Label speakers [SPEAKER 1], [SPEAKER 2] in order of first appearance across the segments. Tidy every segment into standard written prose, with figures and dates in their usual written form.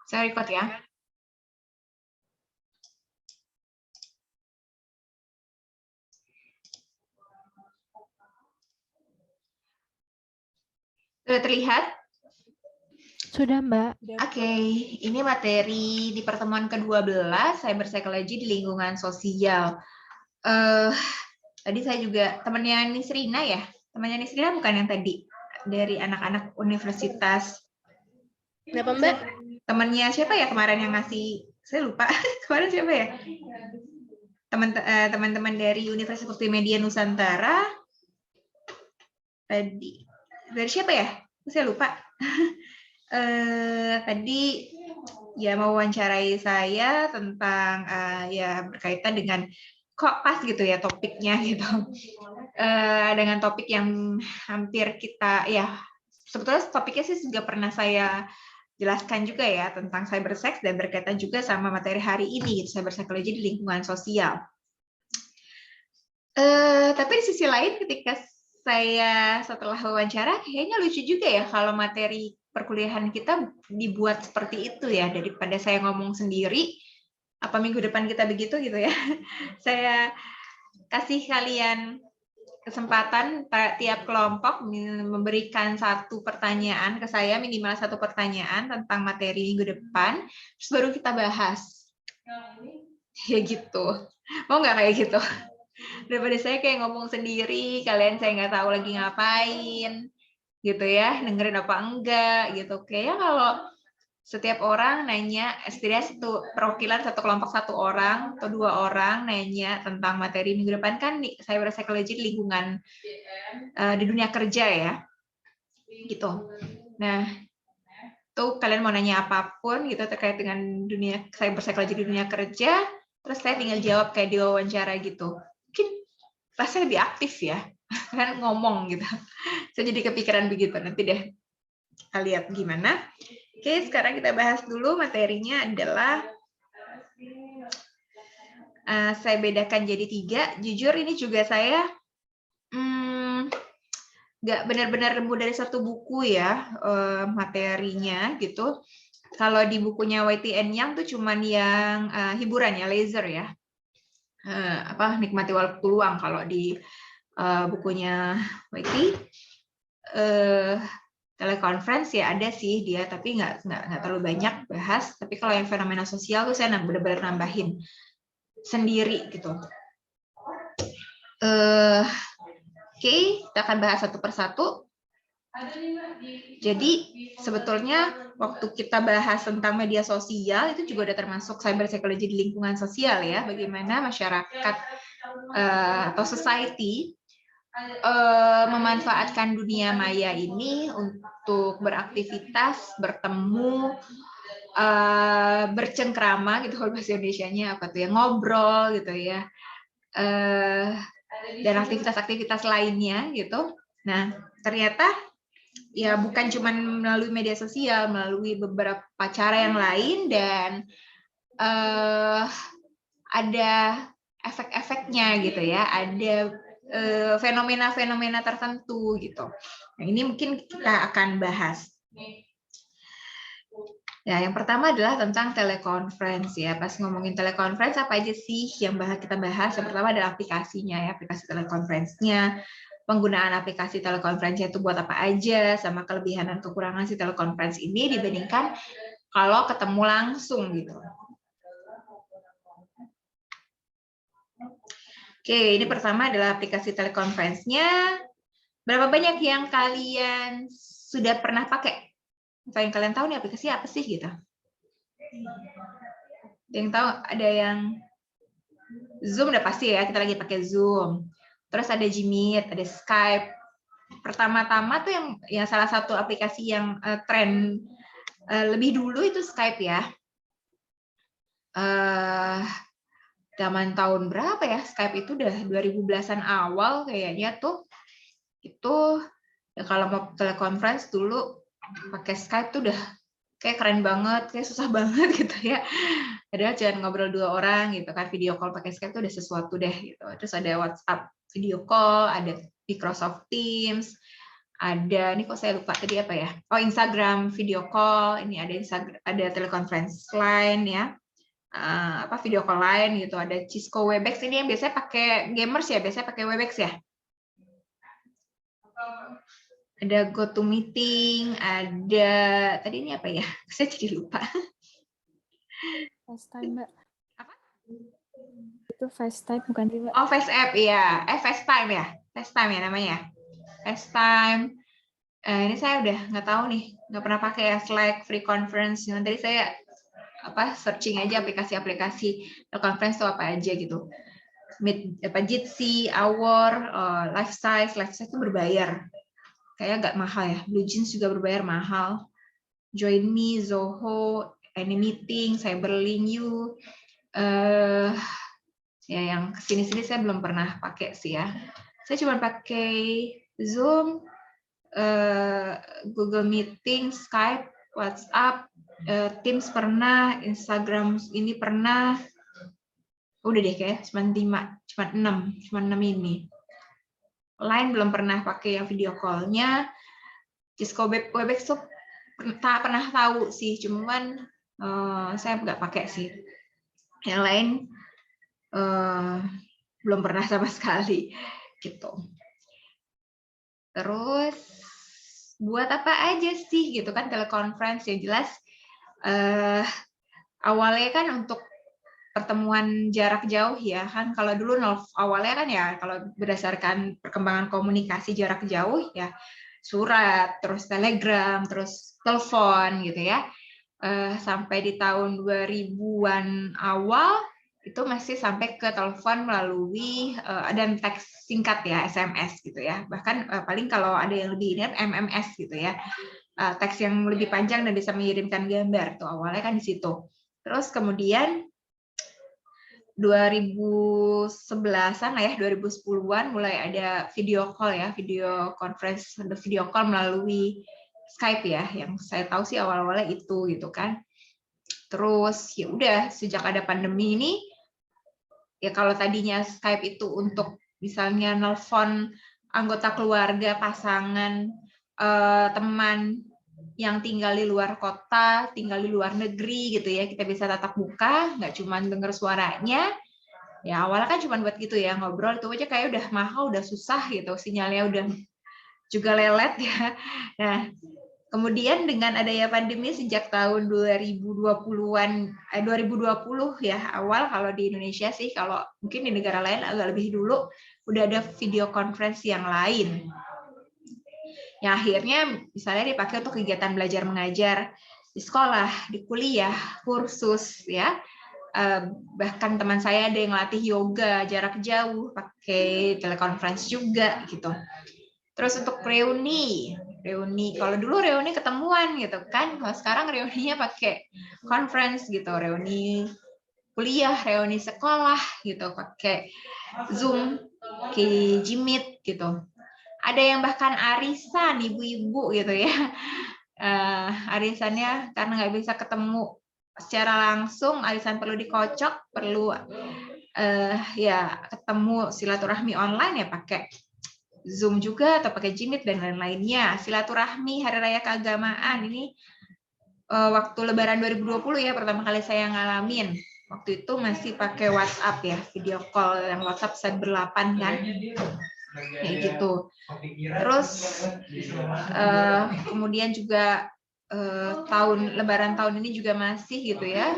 [SPEAKER 1] Saya record ya. Sudah terlihat?
[SPEAKER 2] Sudah, Mbak.
[SPEAKER 1] Oke, ini materi di pertemuan ke-12, Cyber Psychology di lingkungan sosial. Tadi saya juga temannya Nisrina ya? Temannya Nisrina bukan yang tadi? Dari anak-anak universitas.
[SPEAKER 2] Kenapa, Mbak?
[SPEAKER 1] Temannya siapa ya kemarin yang ngasih? Saya lupa. Kemarin siapa ya? Teman-teman dari Universitas Multimedia Nusantara. Tadi. Dari siapa ya? Saya lupa. Tadi ya mewawancarai saya tentang ya berkaitan dengan kok pas gitu ya topiknya gitu, dengan topik yang hampir kita ya sebetulnya topiknya sih juga pernah saya jelaskan juga ya tentang cybersex dan berkaitan juga sama materi hari ini gitu, cyber psychology di lingkungan sosial. Tapi di sisi lain ketika saya setelah wawancara kayaknya lucu juga ya kalau materi perkuliahan kita dibuat seperti itu ya, daripada saya ngomong sendiri, apa minggu depan kita begitu gitu ya. Saya kasih kalian kesempatan tiap kelompok memberikan satu pertanyaan ke saya, minimal satu pertanyaan tentang materi minggu depan, terus baru kita bahas. Ya gitu. Mau nggak kayak gitu? Daripada saya kayak ngomong sendiri, kalian saya nggak tahu lagi ngapain, gitu ya, dengerin apa enggak, gitu. Kayaknya kalau setiap orang nanya, setidaknya satu perwakilan satu kelompok satu orang atau 2 orang nanya tentang materi minggu depan kan cyber psychology di lingkungan di dunia kerja ya, gitu. Nah, tuh kalian mau nanya apapun gitu terkait dengan dunia cyber psychology di dunia kerja, terus saya tinggal jawab kayak di wawancara gitu. Mungkin rasanya lebih aktif ya, kan ngomong gitu. Saya jadi kepikiran begitu, nanti deh kita lihat gimana. Oke, sekarang kita bahas dulu materinya adalah saya bedakan jadi 3. Jujur ini juga saya nggak benar-benar nemu dari satu buku ya materinya gitu. Kalau di bukunya YTN Yang tuh cuman yang hiburan ya, laser ya. Nikmati waktu luang. Kalau di bukunya YT teleconference ya ada sih dia, tapi nggak terlalu banyak bahas. Tapi kalau yang fenomena sosial tuh saya benar-benar nambahin sendiri gitu. Oke, kita akan bahas satu persatu. Jadi sebetulnya waktu kita bahas tentang media sosial itu juga udah termasuk cyber psychology di lingkungan sosial ya, bagaimana masyarakat atau society memanfaatkan dunia maya ini untuk beraktivitas, bertemu, bercengkrama gitu kalau bahasa Indonesianya apa tuh ya, ngobrol gitu ya, dan aktivitas-aktivitas lainnya gitu. Nah ternyata ya bukan cuma melalui media sosial, melalui beberapa cara yang lain, dan ada efek-efeknya gitu ya, ada fenomena-fenomena tertentu gitu. Nah ini mungkin kita akan bahas. Ya, yang pertama adalah tentang teleconference ya. Pas ngomongin teleconference apa aja sih yang kita bahas? Yang pertama adalah aplikasinya ya, aplikasi teleconference-nya, penggunaan aplikasi teleconference itu buat apa aja, sama kelebihan dan kekurangan si teleconference ini dibandingkan kalau ketemu langsung gitu. Oke, ini pertama adalah aplikasi teleconference-nya. Berapa banyak yang kalian sudah pernah pakai? Atau yang kalian tahu nih aplikasi apa sih gitu? Yang tahu ada yang Zoom udah pasti ya, kita lagi pakai Zoom. Terus ada Gmeet, ada Skype. Pertama-tama tuh yang salah satu aplikasi yang tren lebih dulu itu Skype ya. Zaman tahun berapa ya? Skype itu udah 2010-an awal kayaknya tuh. Itu ya kalau mau teleconference dulu pakai Skype tuh udah kayak keren banget, kayak susah banget gitu ya. Padahal jangan ngobrol 2 orang gitu kan, video call pakai Skype tuh udah sesuatu deh gitu. Terus ada WhatsApp video call, ada Microsoft Teams, Ada, nih kok saya lupa tadi apa ya? Oh, Instagram video call, ini ada teleconference line ya. Video call lain gitu, ada Cisco Webex, ini yang biasanya pakai gamers ya, biasanya pakai Webex ya. Ada GoToMeeting, ada tadi ini apa ya? Saya jadi lupa.
[SPEAKER 2] FaceTime, Mbak.
[SPEAKER 1] Apa?
[SPEAKER 2] Itu FaceTime bukan sih, Mbak?
[SPEAKER 1] Oh, FaceApp ya. FaceTime ya. FaceTime ya namanya. FaceTime. Ini saya udah nggak tahu nih, nggak pernah pakai ya, Slack, free conference. Tadi saya searching aja aplikasi-aplikasi conference itu apa aja gitu. Jitsi, Hour, Life Size itu berbayar. Kayaknya nggak mahal ya. BlueJeans juga berbayar mahal. Join Me, Zoho, AnyMeeting, Cyberlink, You. Ya yang kesini-sini saya belum pernah pakai sih ya. Saya cuma pakai Zoom, Google Meeting, Skype, WhatsApp, Teams pernah, Instagram ini pernah. Udah deh kayak cuma 6 ini. Lain belum pernah pakai yang video call-nya. Cisco Webex tuh tak pernah tahu sih, cuman saya nggak pakai sih. Yang lain belum pernah sama sekali gitu. Terus buat apa aja sih gitu kan teleconference, ya jelas awalnya kan untuk pertemuan jarak jauh ya kan. Kalau dulu awalnya kan ya kalau berdasarkan perkembangan komunikasi jarak jauh ya surat, terus telegram, terus telepon gitu ya. Sampai di tahun 2000-an awal itu masih sampai ke telepon melalui dan teks singkat ya, SMS gitu ya. Bahkan paling kalau ada yang lebih ini MMS gitu ya. Teks yang lebih panjang dan bisa mengirimkan gambar tuh awalnya kan di situ. Terus kemudian 2011-an lah ya, 2010-an mulai ada video call ya, video conference, video call melalui Skype ya, yang saya tahu sih awal-awalnya itu gitu kan. Terus ya udah sejak ada pandemi ini, ya kalau tadinya Skype itu untuk misalnya nelpon anggota keluarga, pasangan, teman yang tinggal di luar kota, tinggal di luar negeri gitu ya, kita bisa tatap muka, nggak cuma dengar suaranya. Ya awalnya kan cuma buat gitu ya, ngobrol itu aja kayak udah mahal, udah susah gitu, sinyalnya udah juga lelet ya. Nah, kemudian dengan adanya pandemi sejak tahun 2020-an, 2020 ya awal kalau di Indonesia sih, kalau mungkin di negara lain agak lebih dulu udah ada video conference yang lain. Yang akhirnya misalnya dipakai untuk kegiatan belajar mengajar di sekolah, di kuliah, kursus ya. Bahkan teman saya ada yang latih yoga jarak jauh pakai teleconference juga gitu. Terus untuk reuni kalau dulu reuni ketemuan gitu kan, kalau sekarang reuninya pakai conference gitu, reuni kuliah, reuni sekolah gitu pakai Zoom, pakai Jimit gitu. Ada yang bahkan arisan ibu-ibu gitu ya, arisannya karena nggak bisa ketemu secara langsung, arisan perlu dikocok, perlu ya ketemu silaturahmi online ya pakai Zoom juga atau pakai Jimit dan lain-lainnya. Silaturahmi hari raya keagamaan ini waktu Lebaran 2020 ya pertama kali saya ngalamin. Waktu itu masih pakai WhatsApp ya, video call yang WhatsApp saya berlapan kan. Kayak gitu. Terus kemudian juga Lebaran tahun ini juga masih gitu ya.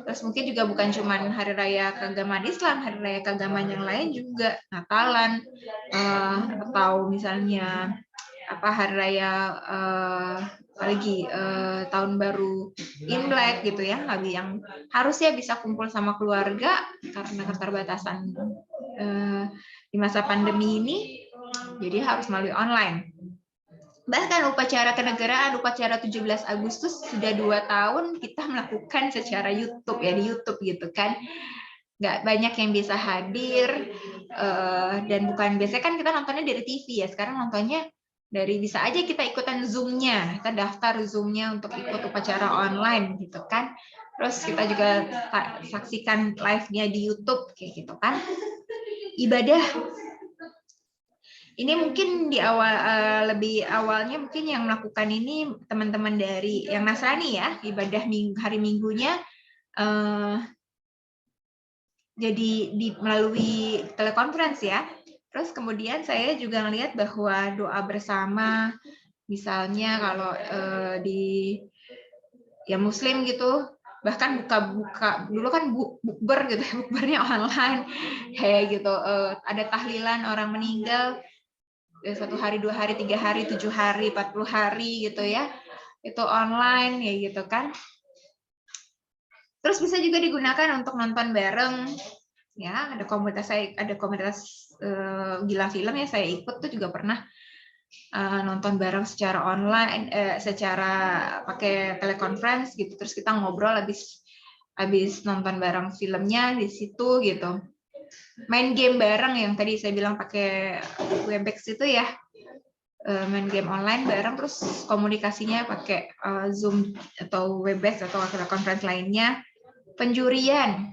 [SPEAKER 1] Terus mungkin juga bukan cuma hari raya keagamaan Islam, hari raya keagamaan yang lain juga, Natalan, atau misalnya hari raya apalagi tahun baru Imlek gitu ya, yang harusnya bisa kumpul sama keluarga karena keterbatasan di masa pandemi ini, jadi harus melalui online. Bahkan upacara kenegaraan, upacara 17 Agustus sudah 2 tahun kita melakukan secara YouTube ya, di YouTube gitu kan. Nggak banyak yang bisa hadir, dan bukan biasanya kan kita nontonnya dari TV ya, sekarang nontonnya dari bisa aja kita ikutan Zoom-nya, kita daftar Zoom-nya untuk ikut upacara online gitu kan. Terus kita juga saksikan live-nya di YouTube kayak gitu kan. Ibadah Ini mungkin di awal lebih awalnya mungkin yang melakukan ini teman-teman dari yang Nasrani ya, ibadah hari Minggunya jadi melalui telekonferensi ya. Terus kemudian saya juga melihat bahwa doa bersama, misalnya kalau di ya Muslim gitu, bahkan buka dulu kan bukber gitu, bukbernya online kayak gitu, ada tahlilan orang meninggal. 1 hari, 2 hari, 3 hari, 7 hari, 40 hari gitu ya. Itu online ya gitu kan. Terus bisa juga digunakan untuk nonton bareng. Ya, ada komunitas gila film ya, saya ikut tuh juga pernah nonton bareng secara online, secara pakai telekonferensi gitu. Terus kita ngobrol habis nonton bareng filmnya di situ gitu. Main game bareng yang tadi saya bilang pakai Webex itu ya. Main game online bareng, terus komunikasinya pakai Zoom atau Webex atau telekonferensi lainnya. Penjurian,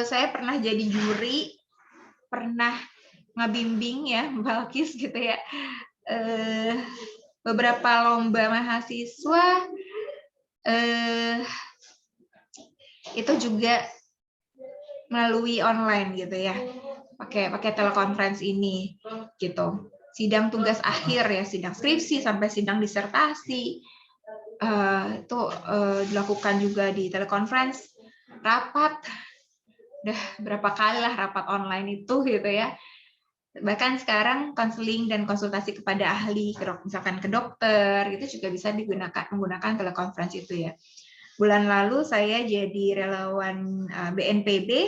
[SPEAKER 1] saya pernah jadi juri, pernah ngabimbing ya, Balkis gitu ya, beberapa lomba mahasiswa, itu juga melalui online gitu ya, pakai telekonferensi ini gitu. Sidang tugas akhir ya, sidang skripsi sampai sidang disertasi itu dilakukan juga di telekonferensi. Rapat, udah berapa kali lah rapat online itu gitu ya. Bahkan sekarang konseling dan konsultasi kepada ahli, misalkan ke dokter, itu juga bisa menggunakan telekonferensi itu ya. Bulan lalu saya jadi relawan BNPB,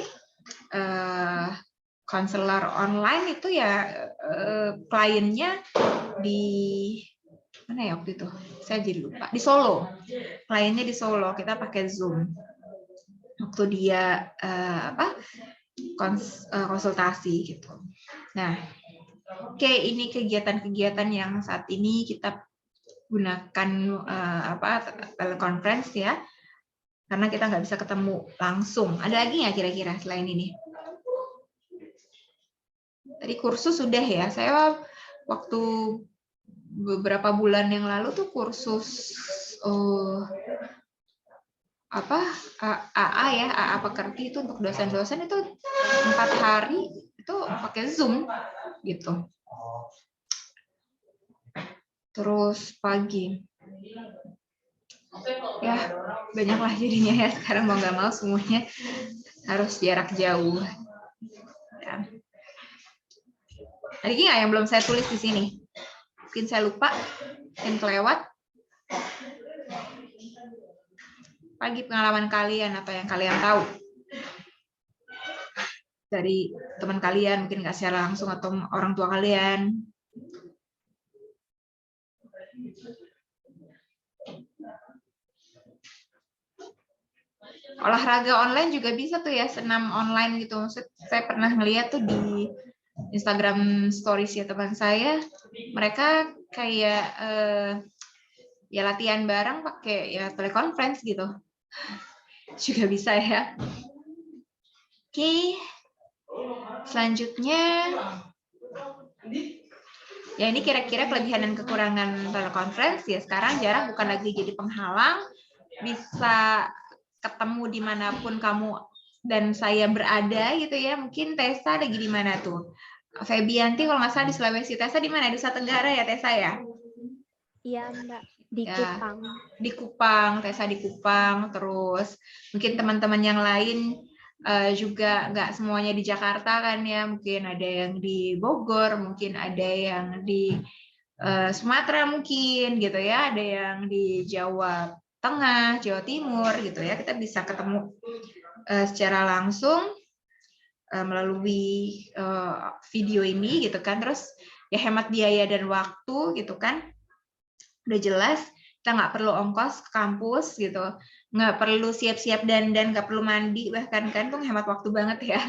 [SPEAKER 1] konselor online itu ya, kliennya di mana ya waktu itu? Saya jadi lupa. Di Solo. Kliennya di Solo, kita pakai Zoom. Waktu dia konsultasi gitu. Nah, oke, ini kegiatan-kegiatan yang saat ini kita gunakan telekonferensi ya. Karena kita nggak bisa ketemu langsung. Ada lagi nggak kira-kira selain ini? Tadi kursus sudah ya. Saya waktu beberapa bulan yang lalu tuh kursus AA ya, AA Pekerti itu untuk dosen-dosen itu 4 hari itu pakai Zoom gitu. Terus pagi. Ya, banyaklah jadinya ya sekarang mau nggak mau semuanya harus jarak jauh. Ya. Ada nggak yang belum saya tulis di sini? Mungkin saya lupa, mungkin kelewat. Pagi pengalaman kalian, apa yang kalian tahu dari teman kalian, mungkin nggak secara langsung atau orang tua kalian. Olahraga online juga bisa tuh ya, senam online gitu. Saya pernah ngeliat tuh di Instagram stories ya teman saya, mereka kayak ya latihan bareng pakai ya telekonferensi gitu. Juga bisa ya. Oke. Selanjutnya ya ini kira-kira kelebihan dan kekurangan telekonferensi ya. Sekarang jarak bukan lagi jadi penghalang, bisa ketemu dimanapun kamu dan saya berada gitu ya. Mungkin Tessa lagi di mana tuh? Febianti kalau nggak salah di Sulawesi. Tessa di mana? Di Nusa Tenggara ya Tessa ya?
[SPEAKER 2] Iya Mbak, di Kupang.
[SPEAKER 1] Di Kupang, Tessa di Kupang. Terus mungkin teman-teman yang lain juga nggak semuanya di Jakarta kan ya. Mungkin ada yang di Bogor, mungkin ada yang di Sumatera mungkin gitu ya. Ada yang di Jawa Tengah, Jawa Timur gitu ya. Kita bisa ketemu secara langsung melalui video ini gitu kan. Terus ya hemat biaya dan waktu gitu kan. Udah jelas kita nggak perlu ongkos ke kampus gitu, nggak perlu siap-siap dandan, nggak perlu mandi bahkan kan, tuh hemat waktu banget ya.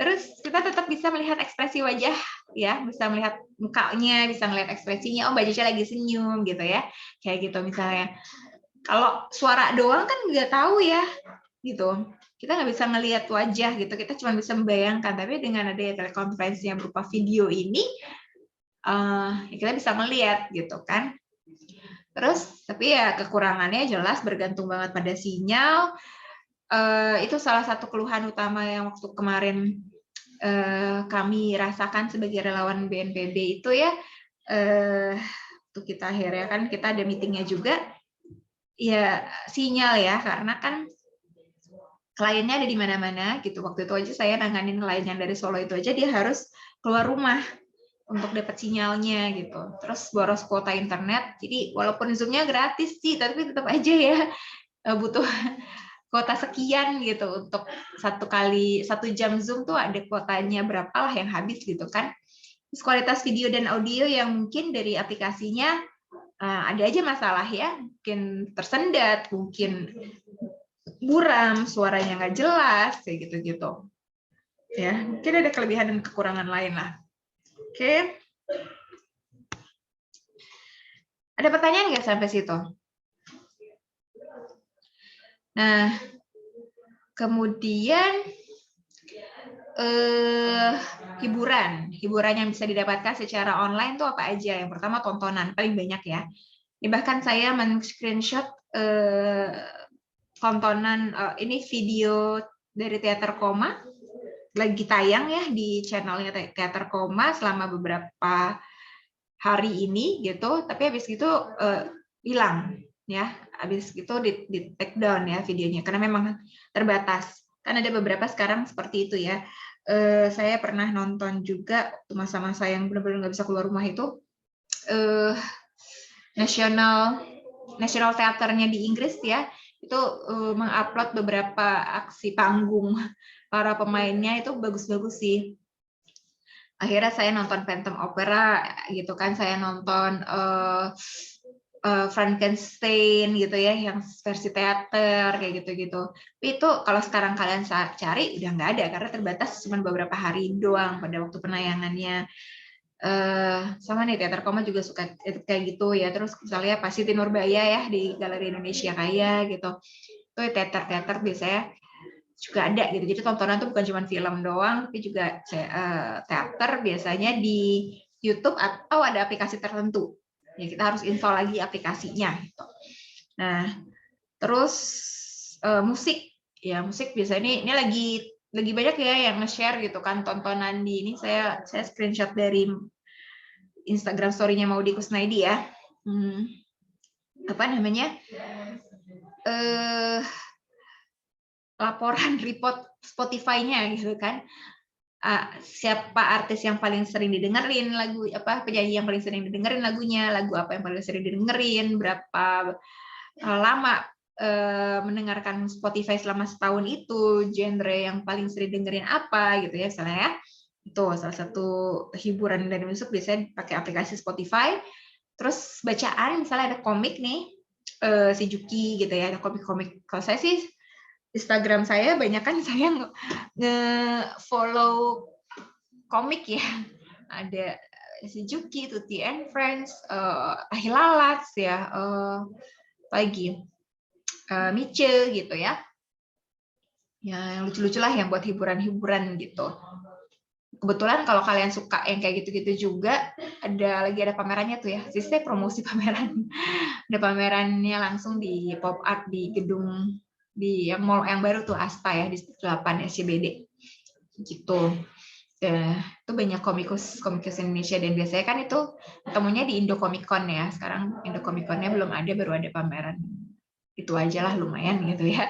[SPEAKER 1] Terus kita tetap bisa melihat ekspresi wajah ya, bisa melihat mukanya, bisa melihat ekspresinya, oh Mbak Cica lagi senyum gitu ya, kayak gitu misalnya. Kalau suara doang kan nggak tahu ya, gitu. Kita nggak bisa ngelihat wajah gitu, kita cuma bisa membayangkan. Tapi dengan adanya telekonferensi yang berupa video ini, kita bisa ngelihat gitu kan. Terus, tapi ya kekurangannya jelas bergantung banget pada sinyal. Itu salah satu keluhan utama yang waktu kemarin kami rasakan sebagai relawan BNPB itu ya. Tuh kita akhirnya kan kita ada meetingnya juga. Ya sinyal ya, karena kan kliennya ada di mana-mana gitu. Waktu itu aja saya nanganin klien yang dari Solo itu aja, dia harus keluar rumah untuk dapat sinyalnya gitu. Terus boros kuota internet. Jadi walaupun Zoom-nya gratis sih, tapi tetap aja ya butuh kuota sekian gitu untuk 1 jam Zoom tuh ada kuotanya berapa lah yang habis gitu kan. Terus kualitas video dan audio yang mungkin dari aplikasinya ada aja masalah ya, mungkin tersendat, mungkin buram, suaranya nggak jelas, kayak gitu-gitu. Ya, mungkin ada kelebihan dan kekurangan lain lah. Oke. Ada pertanyaan nggak sampai situ? Nah, kemudian hiburan yang bisa didapatkan secara online tuh apa aja? Yang pertama tontonan, paling banyak ya. Bahkan saya men-screenshot tontonan ini video dari Teater Koma lagi tayang ya di channelnya Teater Koma selama beberapa hari ini gitu, tapi habis gitu hilang ya, habis gitu di take down ya videonya karena memang terbatas. Kan ada beberapa sekarang seperti itu ya. Saya pernah nonton juga waktu masa-masa yang benar-benar nggak bisa keluar rumah itu, National Theater-nya di Inggris ya, itu mengupload beberapa aksi panggung para pemainnya, itu bagus-bagus sih. Akhirnya saya nonton Phantom Opera gitu kan, saya nonton Frankenstein gitu ya, yang versi teater kayak gitu-gitu. Tapi itu kalau sekarang kalian cari udah nggak ada karena terbatas cuma beberapa hari doang pada waktu penayangannya. Sama nih Teater Koma juga suka kayak gitu ya. Terus misalnya Pasiti Nurbaya ya di Galeri Indonesia Kaya gitu. Itu teater-teater biasanya juga ada gitu. Jadi tontonan tuh bukan cuma film doang, tapi juga teater biasanya di YouTube atau ada aplikasi tertentu. Ya kita harus install lagi aplikasinya gitu. Nah, terus musik ya, musik biasanya ini lagi banyak ya yang nge-share gitu kan tontonan di ini. Saya screenshot dari Instagram story-nya Maudy Kusnaidi ya. Apa namanya? Laporan report Spotify-nya gitu kan. Siapa artis yang paling sering didengerin lagu, apa penyanyi yang paling sering didengerin lagunya, lagu apa yang paling sering didengerin, berapa lama mendengarkan Spotify selama setahun itu, genre yang paling sering dengerin apa gitu ya misalnya ya. Itu salah satu hiburan dari musik biasanya pakai aplikasi Spotify. Terus bacaan misalnya ada komik nih, si Juki gitu ya, ada komik-komik. Kalau saya sih Instagram saya banyak kan saya nge-follow komik ya. Ada si Juki, Tuti and Friends, Ahilalax ya, lagi Mice gitu ya. Ya yang lucu-lucu lah yang buat hiburan-hiburan gitu. Kebetulan kalau kalian suka yang kayak gitu-gitu juga, ada pamerannya tuh ya. Sisi promosi pameran. Ada pamerannya langsung di pop art di gedung di yang mall yang baru tuh Asta ya di 8 SCBD gitu. Itu banyak komikus Indonesia dan biasanya kan itu ketemunya di Indo Comic Con ya. Sekarang Indo Comic Con-nya belum ada, baru ada pameran. Itu aja lah lumayan gitu ya.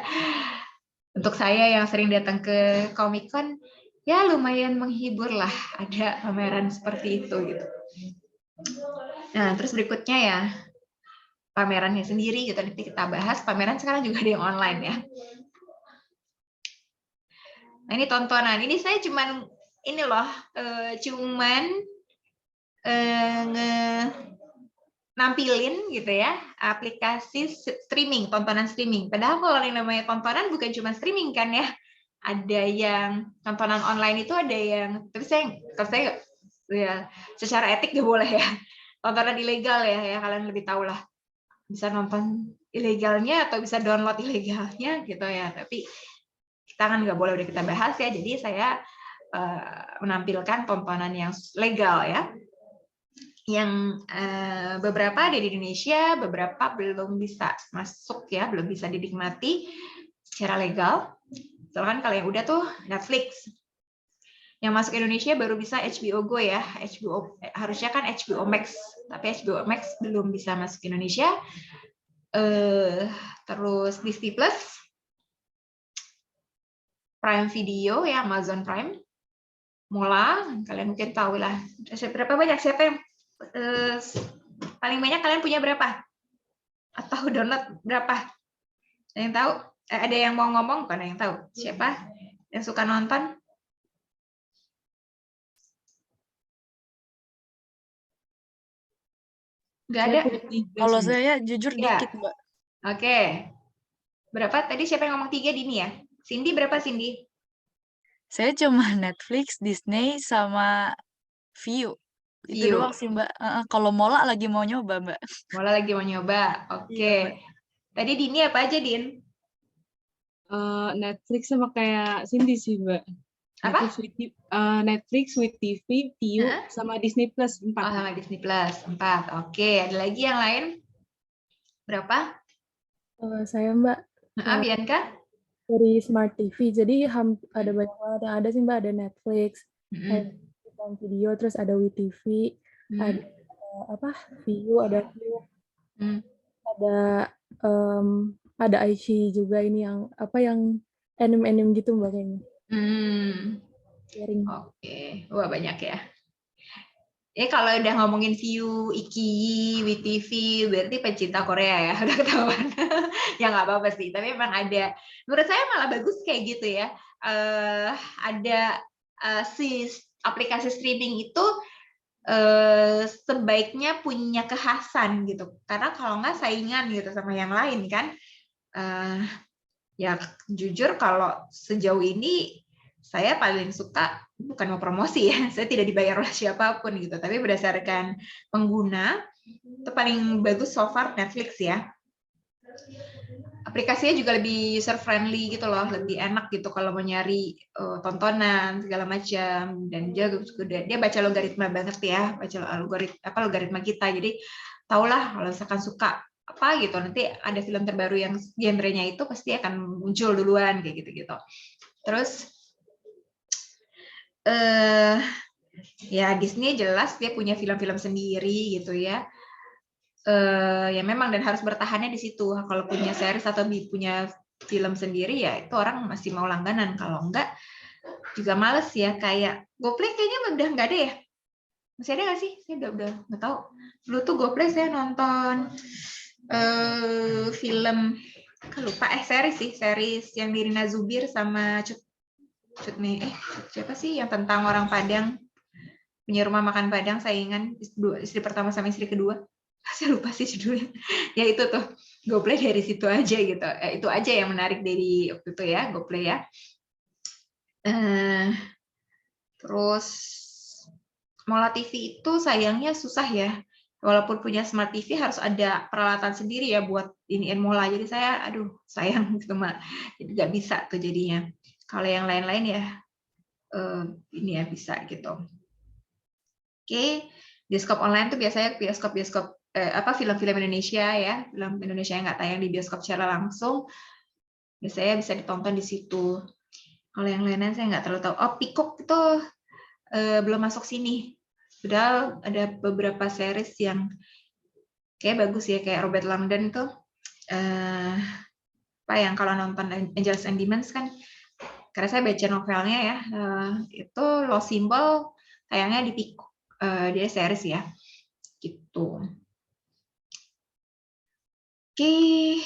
[SPEAKER 1] Untuk saya yang sering datang ke Comic Con ya lumayan menghibur lah, ada pameran seperti itu gitu. Nah, terus berikutnya ya pamerannya sendiri gitu, nanti kita bahas. Pameran sekarang juga ada yang online ya. Nah, ini tontonan. Ini saya cuman ini loh, nampilin gitu ya aplikasi streaming, tontonan streaming. Padahal kalau yang namanya tontonan bukan cuma streaming kan ya. Ada yang tontonan online itu ada yang, tapi kalau saya ya secara etik nggak boleh ya. Tontonan ilegal ya kalian lebih tahu lah. Bisa nonton ilegalnya atau bisa download ilegalnya gitu ya. Tapi tangan nggak boleh udah kita bahas ya. Jadi saya menampilkan tontonan yang legal ya. Yang beberapa ada di Indonesia, beberapa belum bisa masuk ya, belum bisa dinikmati secara legal. Misalkan kalau yang udah tuh Netflix. Yang masuk Indonesia baru bisa HBO Go ya. HBO harusnya kan HBO Max, tapi HBO Max belum bisa masuk Indonesia. Terus Disney Plus, Prime Video ya, Amazon Prime, Mola, kalian mungkin tahu lah. Berapa banyak? Siapa yang paling banyak kalian punya berapa? Atau download berapa? Ada yang tahu? Ada yang mau ngomong? Bukan ada yang tahu. Siapa yang suka nonton? Nggak ada?
[SPEAKER 3] Kalau saya jujur
[SPEAKER 1] Ya.
[SPEAKER 3] dikit, Mbak.
[SPEAKER 1] Oke. Berapa? Tadi siapa yang ngomong 3 Dini ya? Cindy berapa Cindy?
[SPEAKER 3] Saya cuma Netflix, Disney, sama Viu. Itu
[SPEAKER 1] Viu.
[SPEAKER 3] doang sih, Mbak. Kalau Mola lagi mau nyoba, Mbak.
[SPEAKER 1] Mola lagi mau nyoba. Oke.
[SPEAKER 3] Iya, Mbak.
[SPEAKER 1] Tadi Dini apa aja, Din?
[SPEAKER 4] Netflix sama kayak Cindy sih, Mbak.
[SPEAKER 1] Apa?
[SPEAKER 4] Netflix, With TV, Viu, sama Disney Plus 4.
[SPEAKER 1] Oh, sama Disney Plus 4. Oke, ada lagi yang lain? Berapa?
[SPEAKER 2] Saya Mbak
[SPEAKER 1] Bianca?
[SPEAKER 2] dari Smart TV, jadi ada banyak banget yang ada sih Mbak, ada Netflix, ada video, terus ada WeTV, ada Viu, ada View, ada iQIYI juga, ini yang anime gitu Mbak kayaknya.
[SPEAKER 1] Oke, wah banyak ya. Kalau udah ngomongin Viu, iQIYI, WeTV, berarti pencinta Korea ya, udah ketahuan. Ya nggak apa-apa sih, tapi memang ada. Menurut saya malah bagus kayak gitu ya. Ada si aplikasi streaming itu sebaiknya punya kekhasan gitu, karena kalau nggak saingan gitu sama yang lain kan. Ya jujur kalau sejauh ini saya paling suka, bukan mau promosi ya, saya tidak dibayar oleh siapapun gitu, tapi berdasarkan pengguna itu paling bagus so far Netflix ya. Aplikasinya juga lebih user friendly gitu loh, lebih enak gitu kalau mau nyari tontonan segala macam, dan dia baca logaritma banget ya, baca logaritma kita, jadi tahulah kalau misalkan suka apa gitu, nanti ada film terbaru yang genrenya itu pasti akan muncul duluan kayak gitu-gitu. Terus ya Disney jelas dia punya film-film sendiri gitu ya. Ya memang, dan harus bertahannya di situ. Kalau punya series atau punya film sendiri ya itu orang masih mau langganan, kalau enggak juga males ya. Kayak GoPlay kayaknya udah nggak ada ya, masih ada nggak sih? Saya udah nggak tahu. Dulu tuh GoPlay saya nonton film, lupa series yang Nirina Zubir sama siapa sih yang tentang orang Padang punya rumah makan Padang saingan, istri pertama sama istri kedua. Saya lupa sih judulnya. Ya itu tuh GoPlay dari situ aja gitu. Itu aja yang menarik dari waktu itu ya, GoPlay ya. Terus Mola TV itu sayangnya susah ya. Walaupun punya Smart TV harus ada peralatan sendiri ya buat iniin Mola. Jadi saya sayang gitu Mbak. Jadi nggak bisa tuh jadinya. Kalau yang lain-lain ya ini ya bisa gitu. Oke, bioskop online tuh biasanya bioskop film-film Indonesia ya, film Indonesia yang nggak tayang di bioskop secara langsung, biasanya bisa ditonton di situ. Kalau yang lainnya saya nggak terlalu tahu. Oh, Peacock itu belum masuk sini. Padahal ada beberapa series yang kayak bagus ya, kayak Robert Langdon tuh. Yang kalau nonton Angels and Demons kan, karena saya baca novelnya ya, itu Lost Symbol tayangnya di Peacock. Dia series ya, gitu. Oke,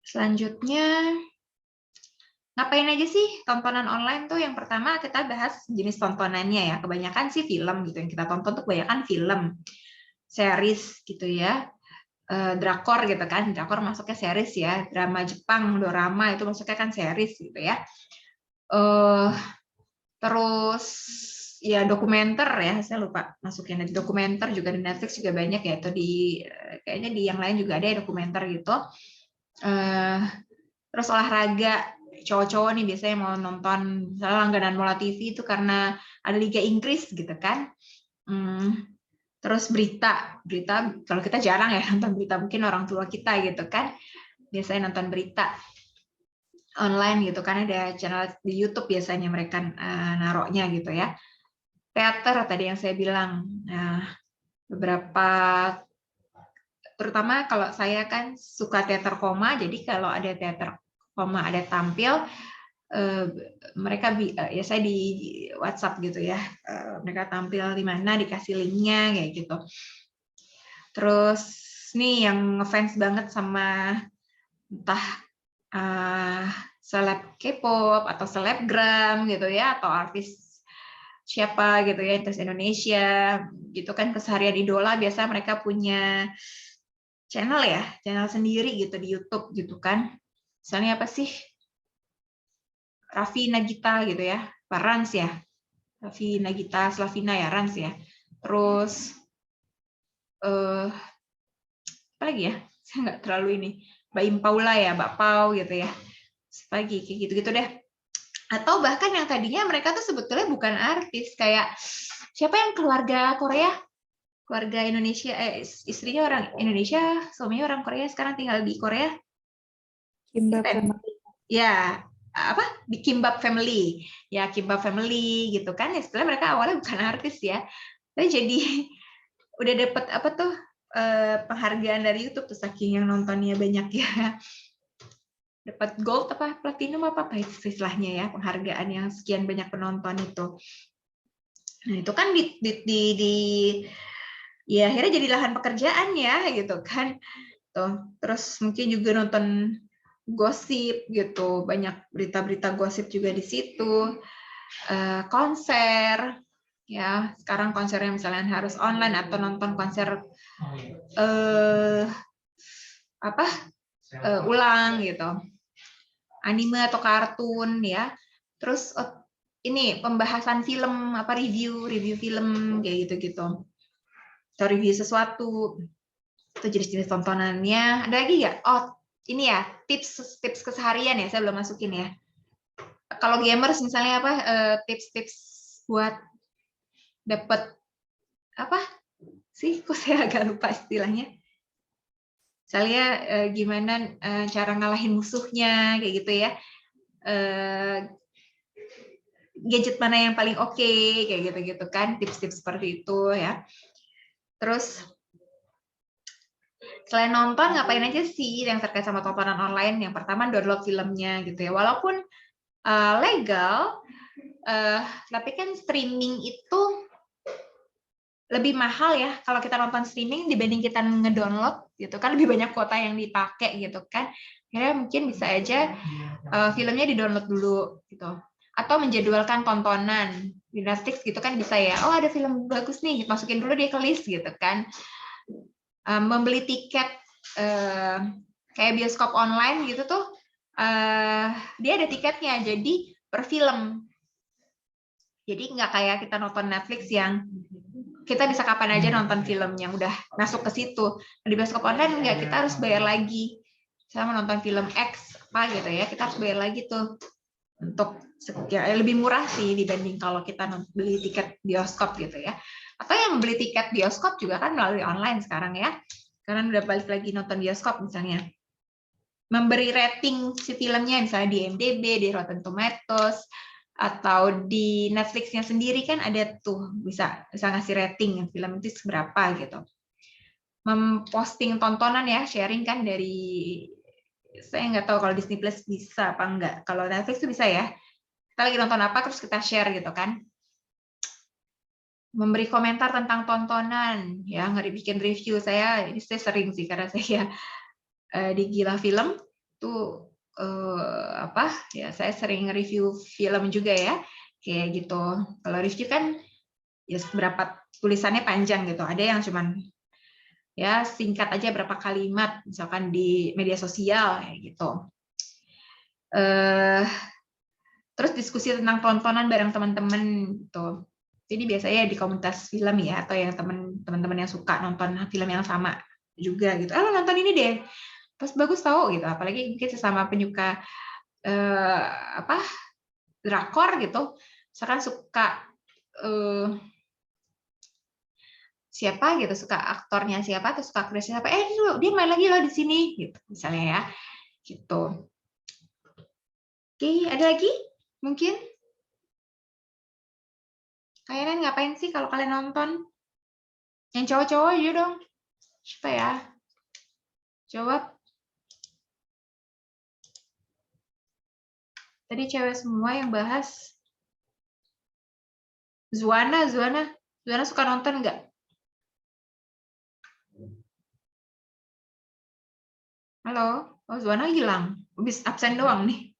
[SPEAKER 1] selanjutnya ngapain aja sih tontonan online tuh? Yang pertama kita bahas jenis tontonannya ya. Kebanyakan sih film gitu, yang kita tonton tuh kebanyakan film, series gitu ya, drakor gitu kan. Drakor masuknya series ya, drama Jepang, dorama itu masuknya kan series gitu ya. Terus ya dokumenter ya, saya lupa masukin di dokumenter juga di Netflix juga banyak ya, atau kayaknya di yang lain juga ada ya dokumenter gitu. Terus olahraga cowok-cowok nih biasanya mau nonton misalnya langganan Mola TV itu karena ada Liga Inggris gitu kan. Terus berita kalau kita jarang ya nonton berita, mungkin orang tua kita gitu kan biasanya nonton berita online gitu kan, ada channel di YouTube biasanya mereka naroknya gitu ya. Teater tadi yang saya bilang, beberapa, terutama kalau saya kan suka teater koma, jadi kalau ada teater koma ada tampil, mereka ya saya di WhatsApp gitu ya, mereka tampil di mana dikasih linknya kayak gitu. Terus nih yang ngefans banget sama entah seleb K-pop atau selebgram gitu ya, atau artis siapa gitu ya, artis Indonesia gitu kan, keseharian idola biasa mereka punya channel ya, channel sendiri gitu di YouTube gitu kan. Misalnya apa sih? Raffi Nagita gitu ya, Pak Rans ya. Raffi Nagita Slavina ya, Rans ya. Terus apa lagi ya? Saya nggak terlalu ini. Mbak Im Paula ya, Mbak Pau gitu ya. Pagi kayak gitu-gitu deh. Atau bahkan yang tadinya mereka tuh sebetulnya bukan artis, kayak siapa yang keluarga Korea, keluarga Indonesia, istrinya orang Indonesia, suaminya orang Korea, sekarang tinggal di Korea.
[SPEAKER 2] Kimbap Family.
[SPEAKER 1] Ya, apa? Di Kimbap Family. Ya, Kimbap Family gitu kan. Ya sebenarnya mereka awalnya bukan artis ya. Tapi jadi udah dapet apa tuh penghargaan dari YouTube tuh, saking yang nontonnya banyak ya. Dapat gold apa platinum apa istilahnya ya, penghargaan yang sekian banyak penonton itu. Nah itu kan ya akhirnya jadi lahan pekerjaan ya gitu kan. Tuh terus mungkin juga nonton gosip gitu, banyak berita-berita gosip juga di situ. Konser ya, sekarang konsernya misalnya harus online atau nonton konser ulang gitu, anime atau kartun ya. Terus ini pembahasan film, apa review film kayak gitu-gitu, atau review sesuatu, itu jenis-jenis tontonannya. Ada lagi nggak? Oh ini ya, tips keseharian ya, saya belum masukin ya. Kalau gamers misalnya apa, tips-tips buat dapet apa sih, kok saya agak lupa istilahnya. Misalnya gimana cara ngalahin musuhnya kayak gitu ya, gadget mana yang paling oke kayak gitu kan, tips-tips seperti itu ya. Terus selain nonton ngapain aja sih yang terkait sama tontonan online? Yang pertama download filmnya gitu ya, walaupun legal, tapi kan streaming itu lebih mahal ya kalau kita nonton streaming dibanding kita ngedownload gitu kan, lebih banyak kuota yang dipakai gitu kan. Akhirnya mungkin bisa aja filmnya didownload dulu gitu, atau menjadwalkan tontonan di Netflix gitu kan bisa ya. Oh ada film bagus nih, masukin dulu dia ke list gitu kan. Membeli tiket kayak bioskop online gitu tuh, dia ada tiketnya jadi per film. Jadi nggak kayak kita nonton Netflix yang kita bisa kapan aja nonton filmnya, udah masuk ke situ. Di bioskop online enggak, kita harus bayar lagi. Saya menonton film X apa gitu ya, kita harus bayar lagi tuh untuk ya, lebih murah sih dibanding kalau kita beli tiket bioskop gitu ya. Atau yang beli tiket bioskop juga kan melalui online sekarang ya. Karena udah balik lagi nonton bioskop misalnya. Memberi rating si filmnya misalnya di IMDb, di Rotten Tomatoes, atau di Netflix-nya sendiri kan ada tuh bisa ngasih rating film itu seberapa gitu. Memposting tontonan ya, sharing kan dari, saya nggak tahu kalau Disney Plus bisa apa enggak. Kalau Netflix itu bisa ya. Kita lagi nonton apa terus kita share gitu kan. Memberi komentar tentang tontonan ya, bikin review. Saya sering sih karena saya di Gila Film tuh ya saya sering review film juga ya kayak gitu. Kalau review kan ya berapa tulisannya panjang gitu, ada yang cuman ya singkat aja berapa kalimat misalkan di media sosial kayak gitu. Terus diskusi tentang tontonan bareng teman-teman gitu. Jadi biasanya di komunitas film ya, atau yang teman-teman yang suka nonton film yang sama juga gitu. Nonton ini deh, pas bagus tahu gitu, apalagi mungkin sesama penyuka drakor gitu, misalkan suka siapa gitu, suka aktornya siapa atau suka aktrisnya siapa, dia main lagi loh di sini gitu misalnya ya, gitu. Oke, ada lagi mungkin? Kalian ngapain sih kalau kalian nonton? Yang cowok-cowok aja dong. Siapa ya? Jawab. Tadi cewek semua yang bahas. Zuana suka nonton nggak? Halo? Oh, Zuana hilang. Habis absen doang nih.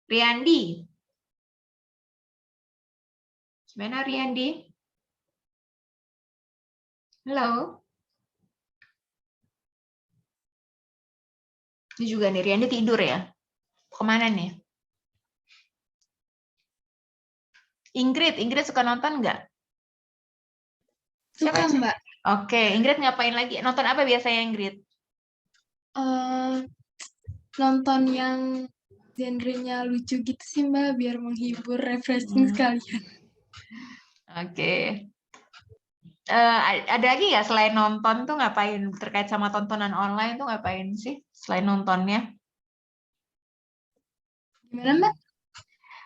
[SPEAKER 1] Riyandi. Gimana Riyandi? Halo? Ini juga nih, Riyandi tidur ya? Kemana nih? Ingrid suka nonton nggak?
[SPEAKER 5] Suka, Mbak.
[SPEAKER 1] Oke, Ingrid ngapain lagi? Nonton apa biasanya Ingrid?
[SPEAKER 5] Nonton yang genrenya lucu gitu sih, Mbak, biar menghibur, refreshing sekalian.
[SPEAKER 1] Oke. Ada lagi nggak selain nonton tuh ngapain terkait sama tontonan online tuh ngapain sih selain nontonnya?
[SPEAKER 5] Gimana, Mbak?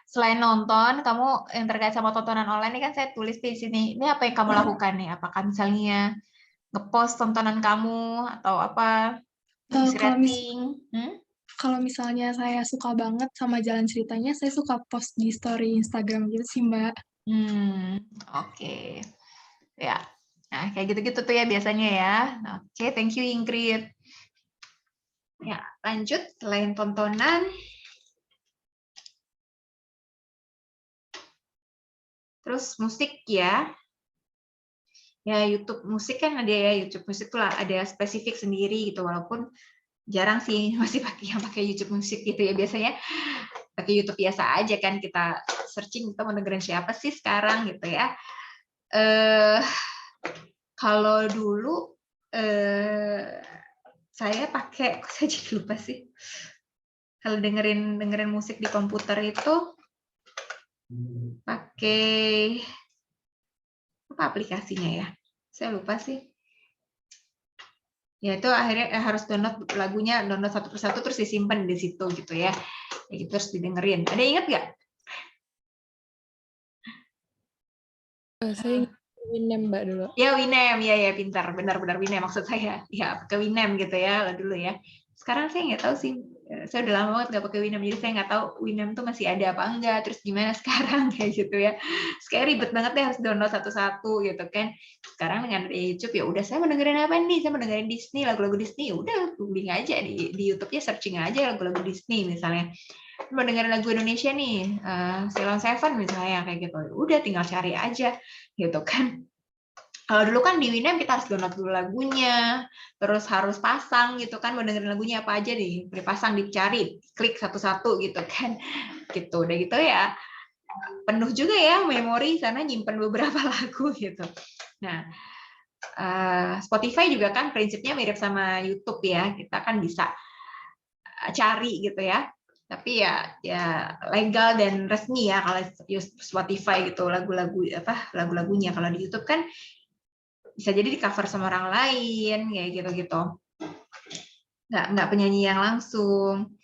[SPEAKER 1] Selain nonton, kamu yang terkait sama tontonan online ini kan saya tulis di sini. Ini apa yang kamu lakukan nih? Apakah misalnya ngepost tontonan kamu atau apa? Isi rating?
[SPEAKER 5] Kalau misalnya saya suka banget sama jalan ceritanya, saya suka post di story Instagram gitu sih, Mbak.
[SPEAKER 1] Oke. Ya. Nah, kayak gitu-gitu tuh ya biasanya ya. Oke, thank you Ingrid. Ya, lanjut selain tontonan. Terus musik ya. Ya, YouTube musik kan ada ya, YouTube musik tuh lah ada spesifik sendiri gitu, walaupun jarang sih masih pakai YouTube musik gitu ya, biasanya pakai YouTube biasa aja kan, kita searching kita mau dengerin siapa sih sekarang gitu ya. Kalau dulu saya pakai, saya jadi lupa sih, kalau dengerin musik di komputer itu pakai apa aplikasinya ya, saya lupa sih. Ya itu akhirnya harus download lagunya, download satu persatu terus disimpan di situ gitu ya. Ya gitu terus didengerin. Ada ingat nggak?
[SPEAKER 2] Saya Winem Mbak dulu.
[SPEAKER 1] Ya Winem, ya pintar, benar-benar Winem maksud saya. Ya pakai Winem gitu ya dulu ya. Sekarang saya nggak tahu sih, saya udah lama banget nggak pakai Winem, jadi saya nggak tahu Winem tuh masih ada apa enggak, terus gimana sekarang kayak gitu ya. Sekarang ribet banget deh harus download satu-satu gitu kan. Sekarang dengan YouTube ya udah, saya mau dengerin apa nih? Saya mau dengerin Disney, lagu-lagu Disney, udah googling aja di YouTube-nya, searching aja lagu-lagu Disney misalnya. Mau dengerin lagu Indonesia nih, Ceylon Seven misalnya kayak gitu, udah tinggal cari aja gitu kan. Kalau dulu kan di Winem kita harus download dulu lagunya, terus harus pasang gitu kan, mau dengerin lagunya apa aja nih, dipasang, dicari, klik satu-satu gitu kan, gitu. Udah gitu ya, penuh juga ya memori sana nyimpen beberapa lagu gitu. Nah, Spotify juga kan prinsipnya mirip sama YouTube ya, kita kan bisa cari gitu ya. Tapi ya legal dan resmi ya kalau Spotify gitu lagu-lagunya. Kalau di YouTube kan bisa jadi di cover sama orang lain kayak gitu-gitu, nggak penyanyi yang langsung.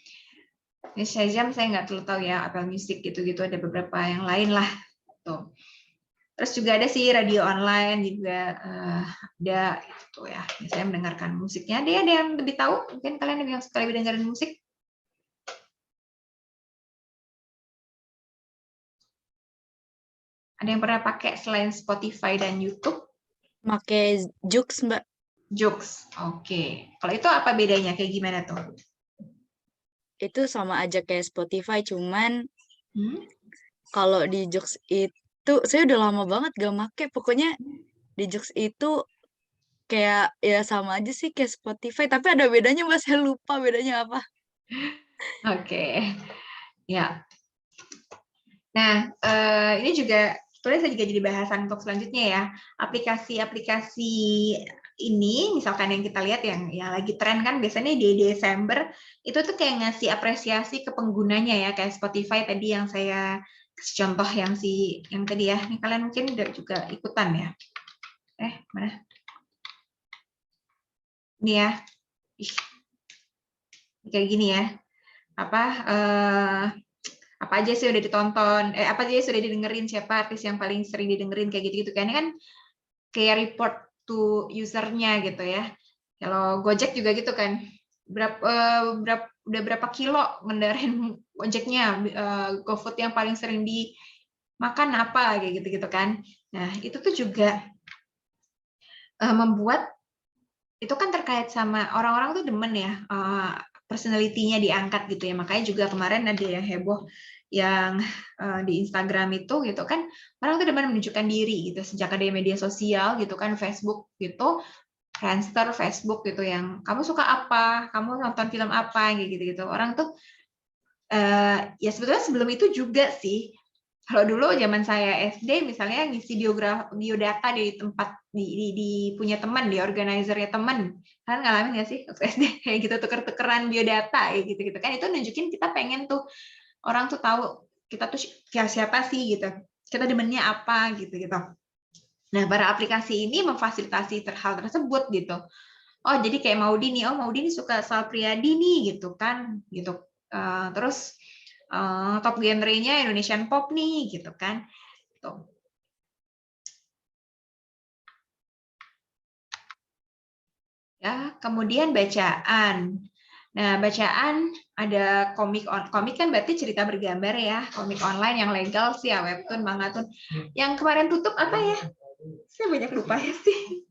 [SPEAKER 1] Ini Shazam saya nggak terlalu tahu ya, Apple Music gitu-gitu, ada beberapa yang lain lah tuh. Terus juga ada sih radio online juga ada gitu ya, saya mendengarkan musiknya. Ada yang lebih tahu, mungkin kalian yang suka lebih dengerin musik. Ada yang pernah pakai selain Spotify dan YouTube?
[SPEAKER 3] Pakai Joox, Mbak.
[SPEAKER 1] Joox, oke. Kalau itu apa bedanya? Kayak gimana tuh?
[SPEAKER 3] Itu sama aja kayak Spotify, cuman kalau di Joox itu saya udah lama banget gak make. Pokoknya di Joox itu kayak ya sama aja sih kayak Spotify, tapi ada bedanya Mbak, saya lupa bedanya apa.
[SPEAKER 1] Oke. Ya. Nah, ini juga sebenarnya saya juga jadi bahasan untuk selanjutnya ya. Aplikasi-aplikasi ini misalkan yang kita lihat yang lagi tren kan biasanya di Desember itu tuh kayak ngasih apresiasi ke penggunanya ya, kayak Spotify tadi yang saya kasih contoh yang tadi ya. Ini kalian mungkin udah juga ikutan ya. Mana? Ini ya. Kayak gini ya. Apa aja sih udah ditonton, apa aja sudah didengerin, siapa artis yang paling sering didengerin kayak gitu-gitu kan. Ini kan kayak report to usernya gitu ya. Kalau Gojek juga gitu kan, udah berapa kilo ngendarain Gojeknya, GoFood yang paling sering dimakan apa kayak gitu-gitu kan. Nah itu tuh juga membuat itu kan terkait sama orang-orang tuh demen ya, personality-nya diangkat gitu ya. Makanya juga kemarin ada yang heboh yang di Instagram itu gitu kan, orang tuh demen menunjukkan diri gitu sejak ada media sosial gitu kan, Facebook gitu, Friendster, Facebook gitu, yang kamu suka apa, kamu nonton film apa gitu-gitu. Orang tuh ya sebetulnya sebelum itu juga sih. Kalau dulu zaman saya SD misalnya ngisi biodata di tempat di punya teman, di organizernya teman. Kalian ngalamin nggak sih waktu SD kayak gitu, tuker-tukeran biodata kayak gitu-gitu kan, itu nunjukin kita pengen tuh orang tuh tahu kita tuh siapa sih gitu. Kita demennya apa gitu-gitu. Nah, para aplikasi ini memfasilitasi hal tersebut gitu. Oh, jadi kayak Maudi nih, Maudi nih suka Sal Priadi nih gitu kan, gitu. Terus top genre-nya Indonesian pop nih gitu kan. Tuh. Ya, kemudian bacaan. Nah, bacaan ada komik kan berarti cerita bergambar ya, komik online yang legal sih ya, webtoon, mangatun. Yang kemarin tutup apa ya? Saya banyak lupa ya sih.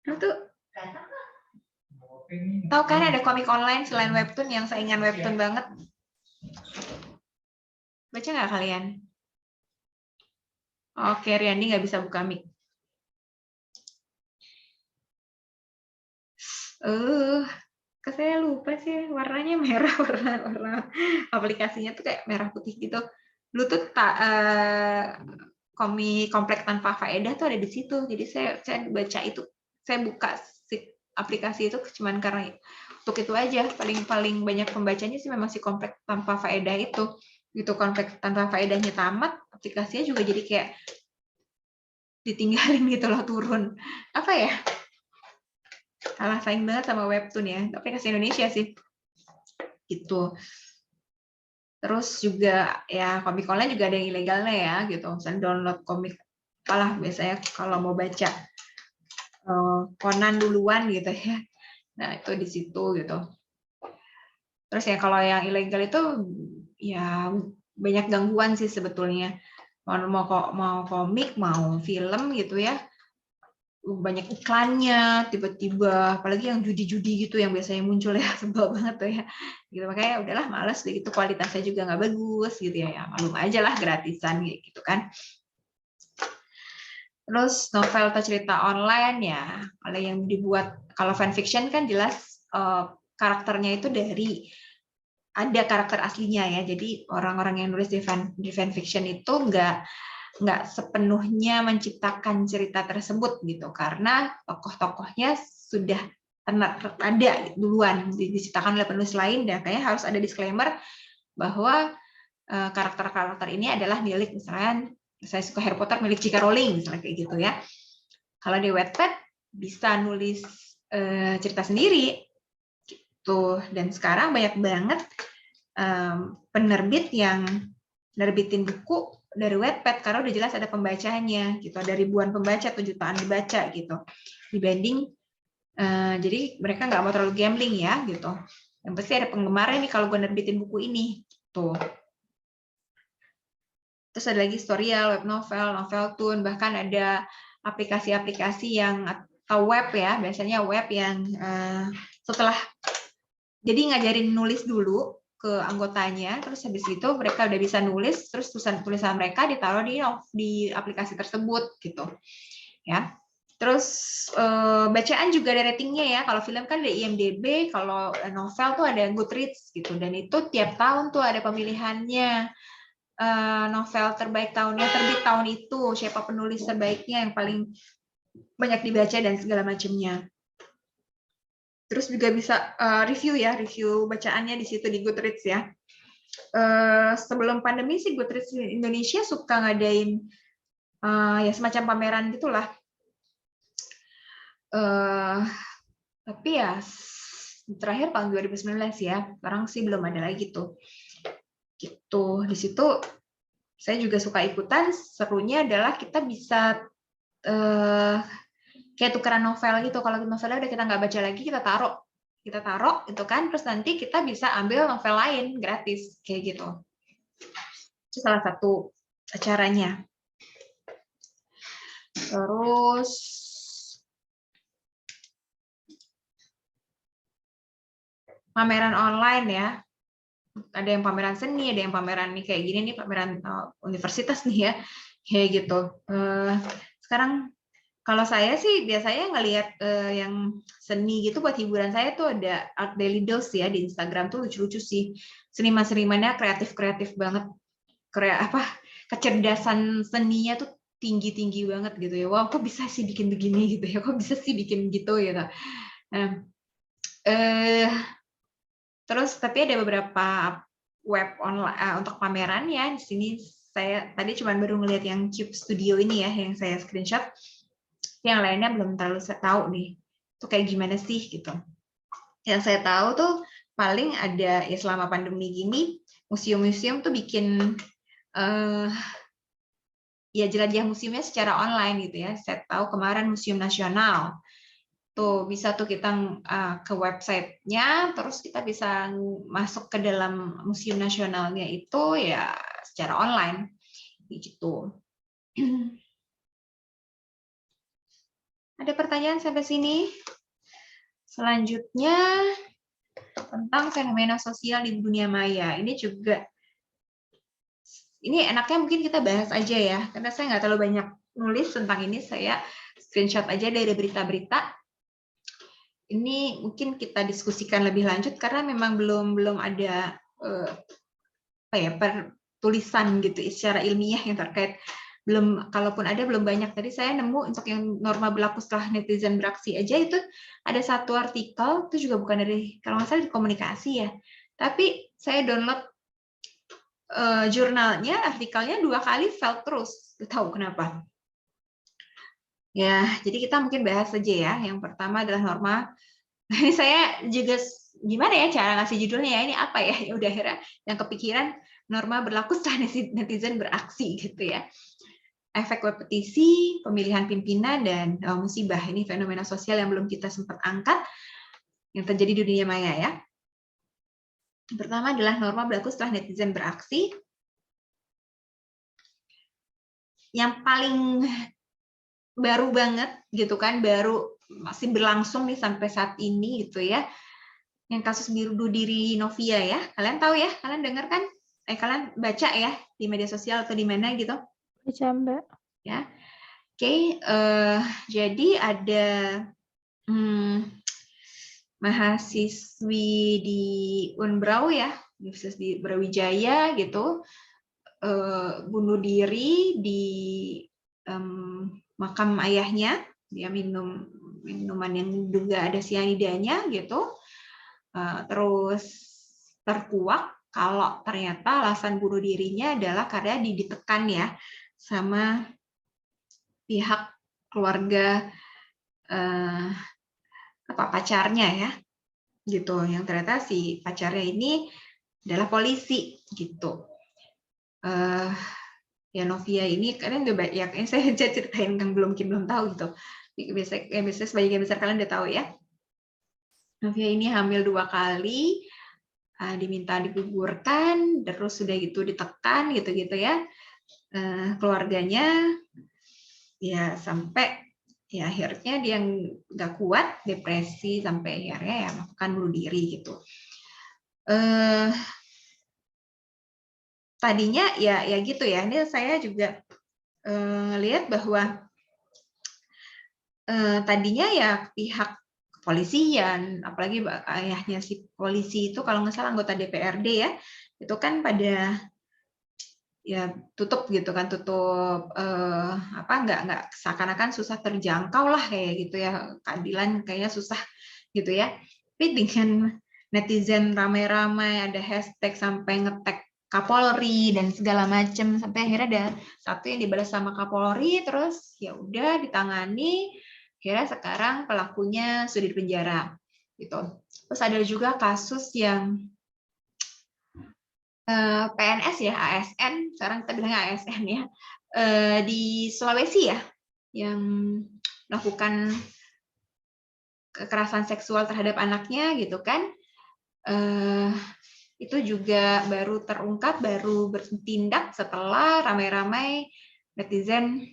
[SPEAKER 1] Itu tahu kan ada komik online selain webtoon yang saingan webtoon banget? Baca nggak kalian? Oke, Riandi nggak bisa buka mic. Saya lupa sih, warnanya merah, warna aplikasinya tuh kayak merah putih gitu. Dulu tuh komik Komplek Tanpa Faedah tuh ada di situ. Jadi saya baca itu, saya buka aplikasi itu cuman karena untuk itu aja. Paling banyak pembacanya sih memang si Komplek Tanpa Faedah itu. Gitu, Komplek Tanpa Faedahnya tamat, aplikasinya juga jadi kayak ditinggalin gitu loh, turun. Apa ya? Kalah saing banget sama webtoon ya, aplikasi Indonesia sih. Gitu. Terus juga ya komik online juga ada yang ilegalnya ya gitu. Misalnya download komik apalah biasanya kalau mau baca Conan duluan gitu ya. Nah, itu di situ gitu. Terus ya kalau yang ilegal itu ya banyak gangguan sih sebetulnya. Mau komik, mau film gitu ya. Banyak iklannya tiba-tiba, apalagi yang judi-judi gitu yang biasanya muncul ya, sebel banget tuh ya gitu. Makanya udahlah males gitu, kualitasnya juga nggak bagus gitu ya, maklum aja lah gratisan gitu kan. Terus novel atau cerita online ya, kalau yang dibuat, kalau fanfiction kan jelas karakternya itu ada karakter aslinya ya, jadi orang-orang yang nulis di fanfiction itu nggak sepenuhnya menciptakan cerita tersebut gitu, karena tokoh-tokohnya sudah ada duluan diciptakan oleh penulis lain, dan kayaknya harus ada disclaimer bahwa karakter-karakter ini adalah milik, misalnya saya suka Harry Potter milik J.K. Rowling misalnya kayak gitu ya. Kalau di Wattpad bisa nulis cerita sendiri gitu, dan sekarang banyak banget penerbit yang nerbitin buku dari Wattpad karena udah jelas ada pembacanya gitu, ada ribuan pembaca atau jutaan dibaca gitu, dibanding jadi mereka nggak mau terlalu gambling ya gitu, yang pasti ada penggemarnya nih kalau gue nerbitin buku ini tuh. Terus ada lagi storyal, web novel, noveltoon, bahkan ada aplikasi-aplikasi yang atau web ya, biasanya web yang setelah jadi ngajarin nulis dulu ke anggotanya, terus habis itu mereka udah bisa nulis, terus tulisan mereka ditaruh di aplikasi tersebut gitu ya. Terus bacaan juga ada ratingnya ya, kalau film kan ada IMDb, kalau novel tuh ada Goodreads gitu, dan itu tiap tahun tuh ada pemilihannya, novel terbaik tahunnya terbit tahun itu, siapa penulis terbaiknya yang paling banyak dibaca dan segala macamnya. Terus juga bisa review ya, review bacaannya di situ di Goodreads ya. Sebelum pandemi sih Goodreads Indonesia suka ngadain ya semacam pameran gitulah. Tapi ya terakhir tahun 2019 ya, sekarang sih belum ada lagi tuh. Gitu. Di situ saya juga suka ikutan. Serunya adalah kita bisa kayak tukeran novel gitu. Kalau novelnya udah kita nggak baca lagi, kita taruh itu kan, terus nanti kita bisa ambil novel lain gratis kayak gitu. Itu salah satu caranya. Terus pameran online ya. Ada yang pameran seni, ada yang pameran nih kayak gini nih, pameran universitas nih ya, kayak gitu. Sekarang kalau saya sih biasanya ngelihat yang seni gitu buat hiburan saya tuh ada Art Daily Dolls ya di Instagram tuh lucu-lucu sih. Seniman-senimannya kreatif banget. Kecerdasan seninya tuh tinggi banget gitu ya. Wow, kok bisa sih bikin begini gitu ya. Kok bisa sih bikin gitu gitu. Nah, terus tapi ada beberapa web online untuk pameran ya. Di sini saya tadi cuma baru ngelihat yang Cube Studio ini ya yang saya screenshot. Yang lainnya belum terlalu saya tahu nih itu kayak gimana sih gitu. Yang saya tahu tuh paling ada ya selama pandemi gini museum-museum tuh bikin ya jelajah museumnya secara online gitu ya. Saya tahu kemarin Museum Nasional tuh bisa tuh kita ke websitenya, terus kita bisa masuk ke dalam Museum Nasionalnya itu ya secara online gitu. Ada pertanyaan sampai sini? Selanjutnya tentang fenomena sosial di dunia maya. Ini juga, ini enaknya mungkin kita bahas aja ya, karena saya nggak terlalu banyak nulis tentang ini, saya screenshot aja dari berita-berita. Ini mungkin kita diskusikan lebih lanjut karena memang belum ada tulisan gitu secara ilmiah yang terkait. Belum, kalaupun ada belum banyak. Tadi saya nemu untuk yang norma berlaku setelah netizen beraksi aja itu ada satu artikel, itu juga bukan dari, kalau nggak salah di Komunikasi ya, tapi saya download jurnalnya, artikelnya 2 kali fail terus, nggak tahu kenapa ya. Jadi kita mungkin bahas saja ya. Yang pertama adalah norma. Ini saya juga gimana ya cara ngasih judulnya ya, ini apa ya, ya udah akhirnya yang kepikiran norma berlaku setelah netizen beraksi gitu ya. Efek kompetisi, pemilihan pimpinan, dan musibah. Ini fenomena sosial yang belum kita sempat angkat yang terjadi di dunia maya ya. Yang pertama adalah norma berlaku setelah netizen beraksi. Yang paling baru banget gitu kan, baru masih berlangsung nih sampai saat ini gitu ya. Yang kasus bunuh diri Novia ya. Kalian tahu ya? Kalian dengar kan? Kalian baca ya di media sosial atau di mana gitu?
[SPEAKER 2] Baca, Mbak.
[SPEAKER 1] Ya. Oke, jadi ada mahasiswi di Unbrau ya, Universitas di Brawijaya gitu, bunuh diri di makam ayahnya. Dia minum minuman yang juga ada sianidanya gitu, terus terkuak kalau ternyata alasan bunuh dirinya adalah karena ditekan ya sama pihak keluarga pacarnya ya gitu, yang ternyata si pacarnya ini adalah polisi gitu. Ya Novia ini kalian udah ya, saya ceritain yang belum tahu gitu. Biasanya sebagian besar kalian udah tahu ya. Novia ini hamil 2 kali, diminta digugurkan, terus sudah gitu ditekan gitu-gitu ya. Keluarganya ya sampai ya akhirnya dia nggak kuat, depresi, sampai akhirnya ya melakukan bunuh diri gitu. Tadinya ya gitu ya. Ini saya juga lihat bahwa tadinya ya pihak kepolisian, apalagi ayahnya si polisi itu kalau nggak salah anggota DPRD ya, itu kan pada ya tutup gitu kan, tutup nggak seakan-akan susah terjangkau lah kayak gitu ya, keadilan kayaknya susah gitu ya. Tapi dengan netizen ramai-ramai ada hashtag sampai ngetek Kapolri dan segala macam, sampai akhirnya ada satu yang dibalas sama Kapolri, terus ya udah ditangani, akhirnya sekarang pelakunya sudah dipenjara gitu. Terus ada juga kasus yang PNS ya, ASN, sekarang kita bilangnya ASN ya, di Sulawesi ya, yang melakukan kekerasan seksual terhadap anaknya gitu kan, itu juga baru terungkap, baru bertindak setelah ramai-ramai netizen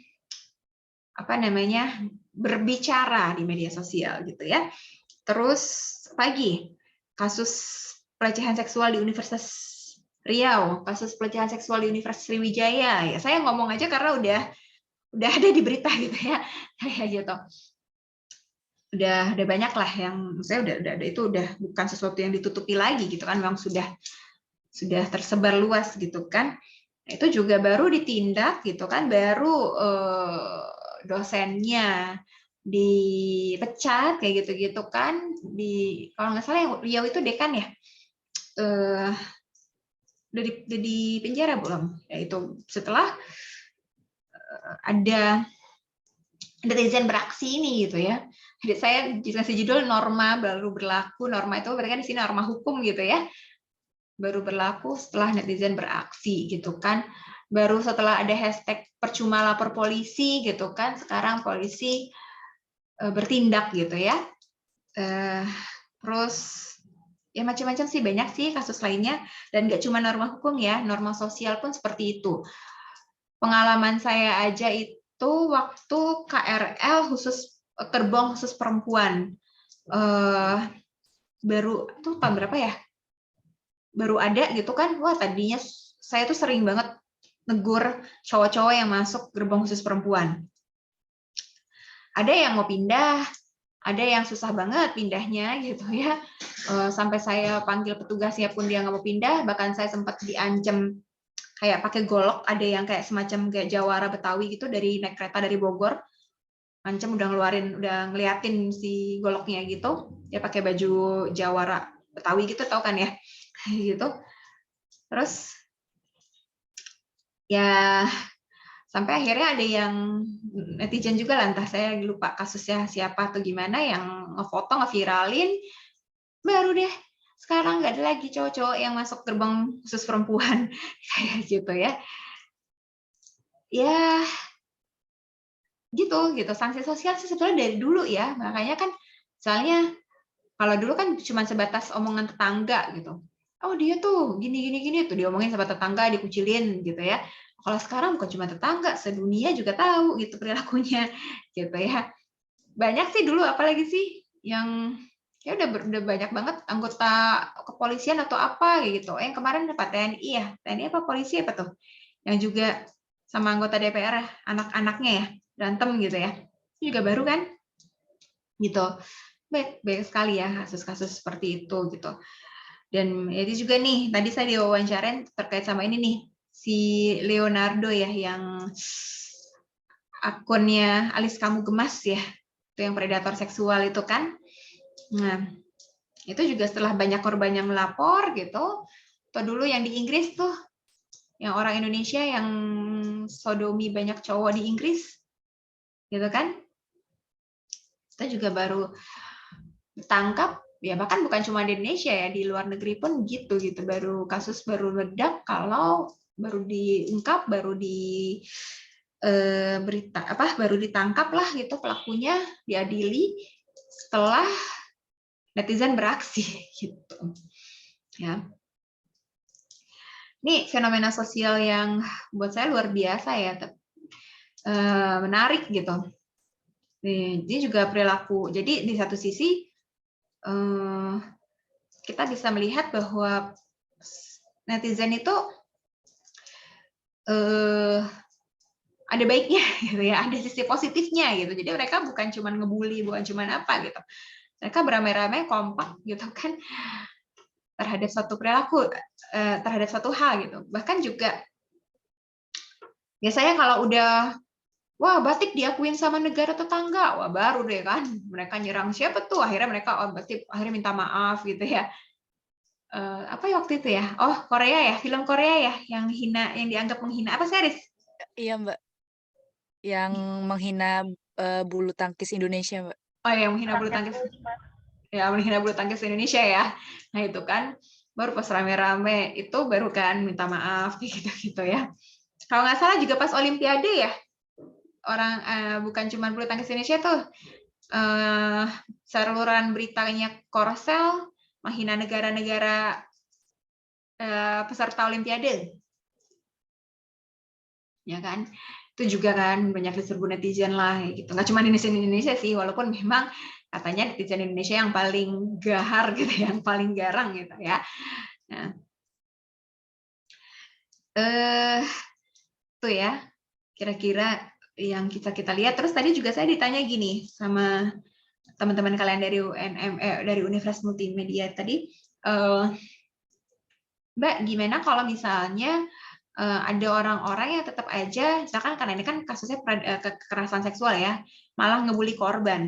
[SPEAKER 1] berbicara di media sosial gitu ya. Terus pagi kasus pelecehan seksual di Universitas Riau, kasus pelecehan seksual di Universitas Sriwijaya. Ya, saya ngomong aja karena udah ada di berita gitu ya, kayak gitu. Udah banyak lah yang, saya itu udah bukan sesuatu yang ditutupi lagi gitu kan, memang sudah tersebar luas gitu kan. Itu juga baru ditindak gitu kan, baru dosennya dipecat kayak gitu-gitu kan. Kalau nggak salah yang Riau itu dekan ya, udah di penjara belum? Ya itu setelah ada netizen beraksi ini gitu ya. Jadi saya kasih judul norma baru berlaku. Norma itu berarti kan di sini norma hukum gitu ya. Baru berlaku setelah netizen beraksi gitu kan. Baru setelah ada hashtag percuma lapor polisi gitu kan. Sekarang polisi bertindak gitu ya. Terus ya macam-macam sih, banyak sih kasus lainnya, dan nggak cuma norma hukum ya, norma sosial pun seperti itu. Pengalaman saya aja itu waktu KRL khusus gerbong khusus perempuan, baru tuh tahun berapa ya, baru ada gitu kan. Wah, tadinya saya tuh sering banget negur cowok-cowok yang masuk gerbong khusus perempuan. Ada yang mau pindah, ada yang susah banget pindahnya gitu ya. Sampai saya panggil petugasnya pun dia nggak mau pindah, bahkan saya sempat diancam kayak pakai golok, ada yang kayak semacam kayak jawara Betawi gitu, dari naik kereta dari Bogor, ancam udah ngeliatin si goloknya gitu, dia pakai baju jawara Betawi gitu, tau kan ya, gitu. Terus ya sampai akhirnya ada yang netizen juga lah, entah saya lupa kasusnya siapa atau gimana, yang ngefoto, ngeviralin, baru deh sekarang nggak ada lagi cowok-cowok yang masuk gerbang khusus perempuan kayak gitu ya. Ya gitu. Sanksi sosial sih sebetulnya dari dulu ya, makanya kan misalnya kalau dulu kan cuma sebatas omongan tetangga gitu. Oh dia tuh gini tuh diomongin sama tetangga, dikucilin gitu ya. Kalau sekarang bukan cuma tetangga, sedunia juga tahu gitu perilakunya gitu ya. Banyak sih dulu, apalagi sih yang ya udah banyak banget anggota kepolisian atau apa gitu. Yang kemarin apa, TNI ya, TNI apa polisi apa tuh, yang juga sama anggota DPR anak-anaknya ya berantem gitu ya, itu juga baru kan gitu. Baik sekali ya kasus-kasus seperti itu gitu. Dan itu juga nih, tadi saya diwawancarain terkait sama ini nih, si Leonardo ya, yang akunnya Alis Kamu Gemas ya, itu yang predator seksual itu kan. Nah, itu juga setelah banyak korban yang melapor gitu, atau dulu yang di Inggris tuh, yang orang Indonesia yang sodomi banyak cowok di Inggris, gitu kan. Kita juga baru ditangkap, ya bahkan bukan cuma di Indonesia ya, di luar negeri pun gitu, kasus baru meledak kalau baru diungkap, baru baru ditangkap lah gitu pelakunya, diadili setelah netizen beraksi gitu ya. Ini fenomena sosial yang buat saya luar biasa ya, menarik gitu. Ini juga perilaku. Jadi di satu sisi kita bisa melihat bahwa netizen itu ada baiknya gitu ya, ada sisi positifnya gitu. Jadi mereka bukan cuma ngebully, bukan cuma apa gitu. Mereka beramai-ramai kompak gitu kan terhadap suatu perilaku, terhadap suatu hal gitu. Bahkan juga Biasanya kalau udah wah batik diakuin sama negara tetangga, wah baru deh kan mereka nyerang siapa tuh, akhirnya mereka batik akhirnya minta maaf gitu ya. Apa ya waktu itu ya? Oh Korea ya, film Korea ya yang dianggap menghina apa series?
[SPEAKER 3] Iya Mbak, yang menghina bulu tangkis Indonesia Mbak.
[SPEAKER 1] Oh yang menghina bulu tangkis. Ya menghina bulu tangkis Indonesia ya. Nah itu kan baru pas rame-rame itu baru kan minta maaf gitu ya. Kalau nggak salah juga pas Olimpiade ya orang bukan cuma bulu tangkis Indonesia tuh saluran beritanya Korsel menghina negara-negara peserta Olimpiade. Ya kan? Itu juga kan banyak diserbu netizen lah gitu. Nggak cuma di Indonesia sih, walaupun memang katanya netizen Indonesia yang paling gahar gitu, yang paling garang gitu ya. Nah, tuh ya, kira-kira yang kita lihat. Terus tadi juga saya ditanya gini sama teman-teman kalian dari UNM, dari Universitas Multimedia tadi, Mbak, gimana kalau misalnya ada orang-orang yang tetap aja, misalkan karena ini kan kasusnya kekerasan seksual ya, malah ngebully korban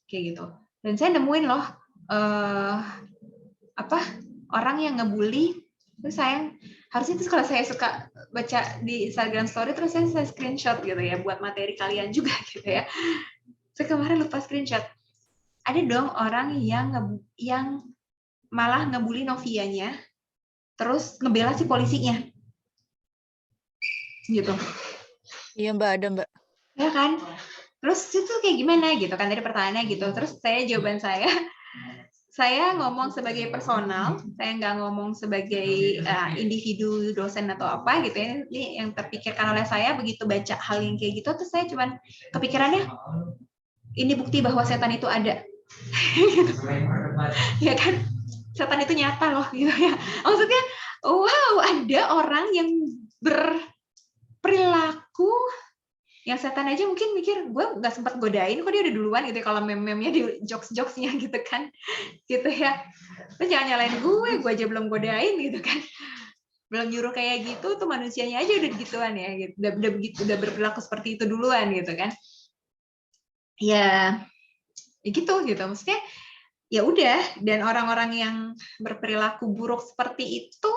[SPEAKER 1] kayak gitu. Dan saya nemuin loh orang yang ngebully, terus sayang harusnya itu kalau saya suka baca di Instagram Story terus saya screenshot gitu ya buat materi kalian juga gitu ya. Saya kemarin lupa screenshot. Ada dong orang yang malah ngebully Novianya, terus ngebela si polisinya. Gitu.
[SPEAKER 3] Iya Mbak, ada Mbak.
[SPEAKER 1] Ya kan? Terus itu kayak gimana gitu kan tadi pertanyaannya gitu. Terus jawaban saya ngomong sebagai personal, saya nggak ngomong sebagai individu dosen atau apa gitu ya. Ini yang terpikirkan oleh saya begitu baca hal yang kayak gitu, terus saya cuman kepikirannya ini bukti bahwa setan itu ada. Ya kan? Setan itu nyata loh gitu ya. Maksudnya, wow, ada orang yang berperilaku yang setan aja mungkin mikir gue nggak sempat godain kok dia udah duluan gitu ya, kalau meme-memnya di jokes-jokesnya gitu kan gitu ya. Terus jangan nyalain gue aja belum godain gitu kan, belum nyuruh kayak gitu tuh manusianya aja udah gituan ya gitu. Udah berperilaku seperti itu duluan gitu kan ya gitu maksudnya ya udah. Dan orang-orang yang berperilaku buruk seperti itu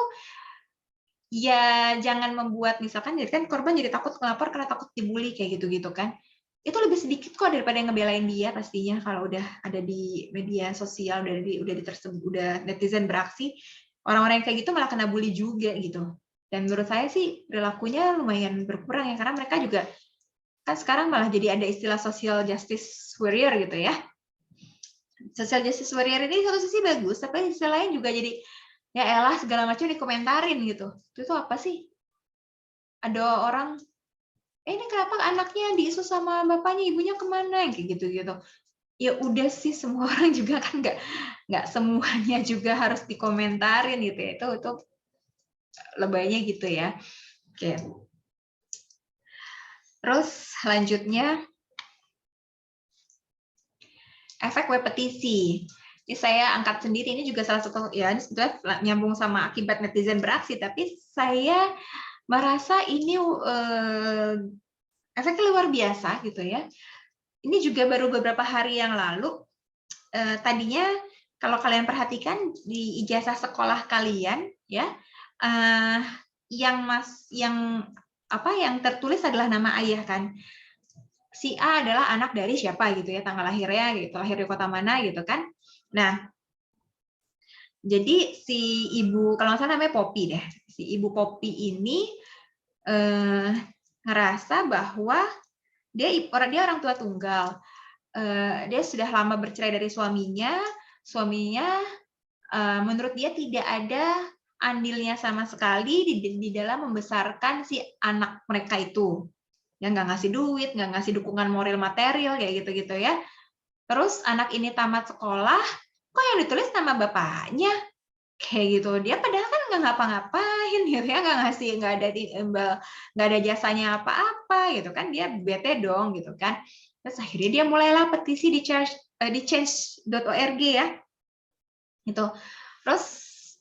[SPEAKER 1] ya jangan membuat misalkan jadi kan korban jadi takut melapor karena takut dibully kayak gitu kan. Itu lebih sedikit kok daripada yang ngebelain dia pastinya kalau udah ada di media sosial, udah netizen beraksi, orang-orang yang kayak gitu malah kena bully juga gitu. Dan menurut saya sih perilakunya lumayan berkurang ya karena mereka juga kan sekarang malah jadi ada istilah social justice warrior gitu ya. Social justice warrior ini satu sisi bagus, tapi sisi lain juga jadi ya elah segala macam dikomentarin gitu. Itu apa sih? Ada orang, ini kenapa anaknya diisu sama bapaknya, ibunya kemana? Kayak gitu. Ya udah sih semua orang juga kan nggak semuanya juga harus dikomentarin gitu ya. Itu lebaynya gitu ya. Oke. Terus selanjutnya efek repetisi. Ini saya angkat sendiri, ini juga salah satu ya ini sebetulnya nyambung sama akibat netizen beraksi, tapi saya merasa ini efeknya luar biasa gitu ya. Ini juga baru beberapa hari yang lalu, tadinya kalau kalian perhatikan di ijazah sekolah kalian ya, yang tertulis adalah nama ayah kan. Si A adalah anak dari siapa gitu ya, tanggal lahirnya gitu, lahir di kota mana gitu kan. Nah, jadi si ibu, kalau nggak salah namanya Poppy deh, si ibu Poppy ini ngerasa bahwa dia orang tua tunggal, dia sudah lama bercerai dari suaminya menurut dia tidak ada andilnya sama sekali di dalam membesarkan si anak mereka itu, yang nggak ngasih duit, nggak ngasih dukungan moral material kayak gitu ya. Terus anak ini tamat sekolah, kok yang ditulis nama bapaknya kayak gitu. Dia padahal kan nggak ngapa-ngapain gitu ya, nggak ada jasanya apa-apa gitu kan. Dia bete dong gitu kan. Terus akhirnya dia mulailah petisi di change.org ya gitu. Terus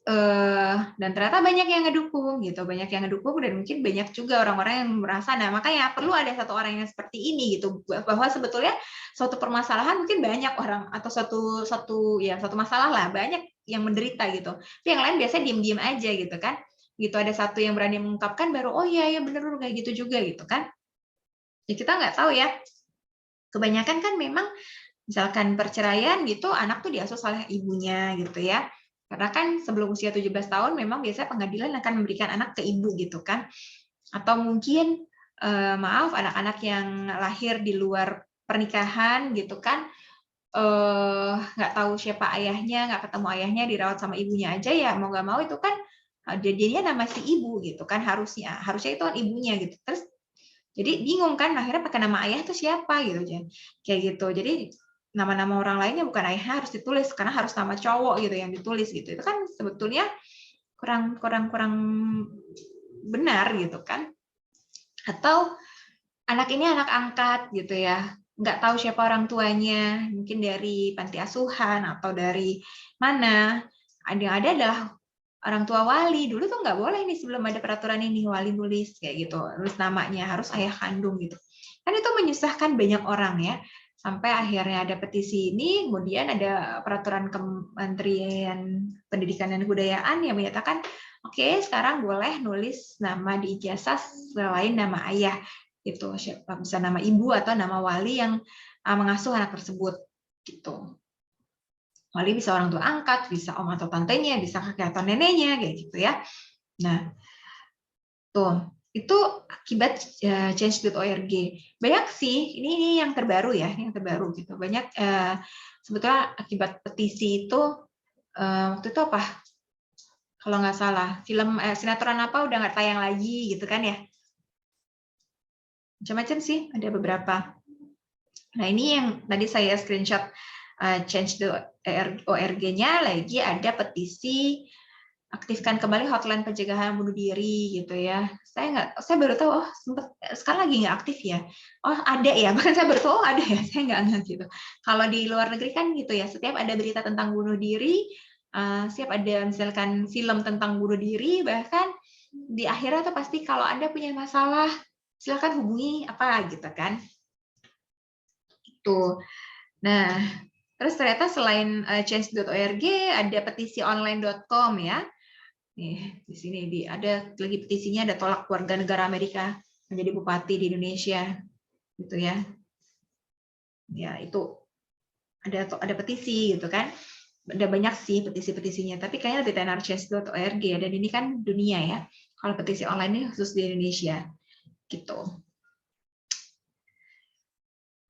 [SPEAKER 1] dan ternyata banyak yang ngedukung gitu, banyak yang ngedukung, dan mungkin banyak juga orang-orang yang merasa, nah makanya perlu ada satu orang yang seperti ini gitu, bahwa sebetulnya suatu permasalahan mungkin banyak orang, atau satu masalah lah banyak yang menderita gitu, tapi yang lain biasanya diem-diem aja gitu kan, gitu, ada satu yang berani mengungkapkan baru, oh iya ya bener kayak gitu juga gitu kan, ya kita nggak tahu ya, kebanyakan kan memang misalkan perceraian gitu, anak tuh diasuh oleh ibunya gitu ya. Karena kan sebelum usia 17 tahun memang biasanya pengadilan akan memberikan anak ke ibu gitu kan. Atau mungkin maaf, anak-anak yang lahir di luar pernikahan gitu kan, nggak tahu siapa ayahnya, nggak ketemu ayahnya, dirawat sama ibunya aja, ya mau nggak mau itu kan jadinya nama si ibu gitu kan, harusnya itu kan ibunya gitu. Terus jadi bingung kan, akhirnya pakai nama ayah itu siapa gitu, kayak gitu. Jadi nama-nama orang lainnya bukan ayahnya harus ditulis, karena harus nama cowok gitu yang ditulis gitu. Itu kan sebetulnya kurang benar gitu kan. Atau anak ini anak angkat gitu ya, nggak tahu siapa orang tuanya, mungkin dari panti asuhan atau dari mana. Yang ada adalah orang tua wali. Dulu tuh nggak boleh nih, sebelum ada peraturan ini, wali nulis kayak gitu, nulis namanya harus ayah kandung gitu. Kan itu menyusahkan banyak orang ya. Sampai akhirnya ada petisi ini, kemudian ada peraturan Kementerian Pendidikan dan Kebudayaan yang menyatakan, oke, sekarang boleh nulis nama di ijazah selain nama ayah. Itu bisa nama ibu atau nama wali yang mengasuh anak tersebut gitu. Wali bisa orang tua angkat, bisa om atau tantenya, bisa kakek atau neneknya kayak gitu ya. Nah, tuh itu akibat change.org. Banyak sih, ini yang terbaru ya, yang terbaru gitu. Banyak sebetulnya akibat petisi itu, waktu itu apa? Kalau nggak salah, film sinetron apa udah nggak tayang lagi gitu kan ya. Macam-macam sih, ada beberapa. Nah, ini yang tadi saya screenshot change.org-nya, lagi ada petisi aktifkan kembali hotline pencegahan bunuh diri gitu ya. Saya baru tahu, oh sempat sekarang lagi nggak aktif ya. Oh ada ya, bahkan saya baru tahu, oh ada ya, saya nggak gitu. Kalau di luar negeri kan gitu ya, setiap ada berita tentang bunuh diri, setiap ada misalkan film tentang bunuh diri, bahkan di akhirnya tuh pasti kalau Anda punya masalah, silakan hubungi apa gitu kan. Itu. Nah, terus ternyata selain change.org ada petisi online.com ya. Nih, di sini ada lagi petisinya, ada tolak warga negara Amerika menjadi bupati di Indonesia, gitu ya. Ya, itu ada petisi gitu kan. Ada banyak sih petisi-petisinya, tapi kayaknya lebih tenar change.org ya, dan ini kan dunia ya. Kalau petisi online ini khusus di Indonesia, gitu.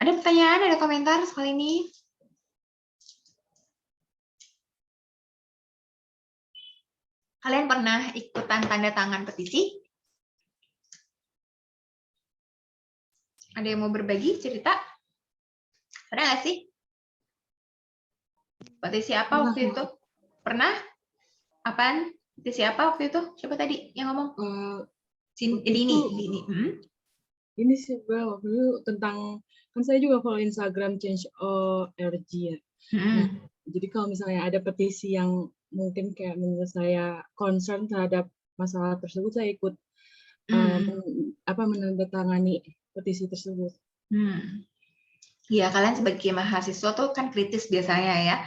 [SPEAKER 1] Ada pertanyaan, ada komentar soal ini? Kalian pernah ikutan tanda tangan petisi? Ada yang mau berbagi cerita? Pernah nggak sih? Petisi apa waktu itu? Pernah? Apaan? Petisi apa waktu itu? Siapa tadi yang ngomong? Dini.
[SPEAKER 4] Ini sih, Mbak, waktu itu tentang, kan saya juga follow Instagram change.org ya. Nah, jadi kalau misalnya ada petisi yang mungkin kayak menurut saya concern terhadap masalah tersebut, saya ikut menandatangani petisi tersebut.
[SPEAKER 1] Ya, kalian sebagai mahasiswa tuh kan kritis biasanya ya.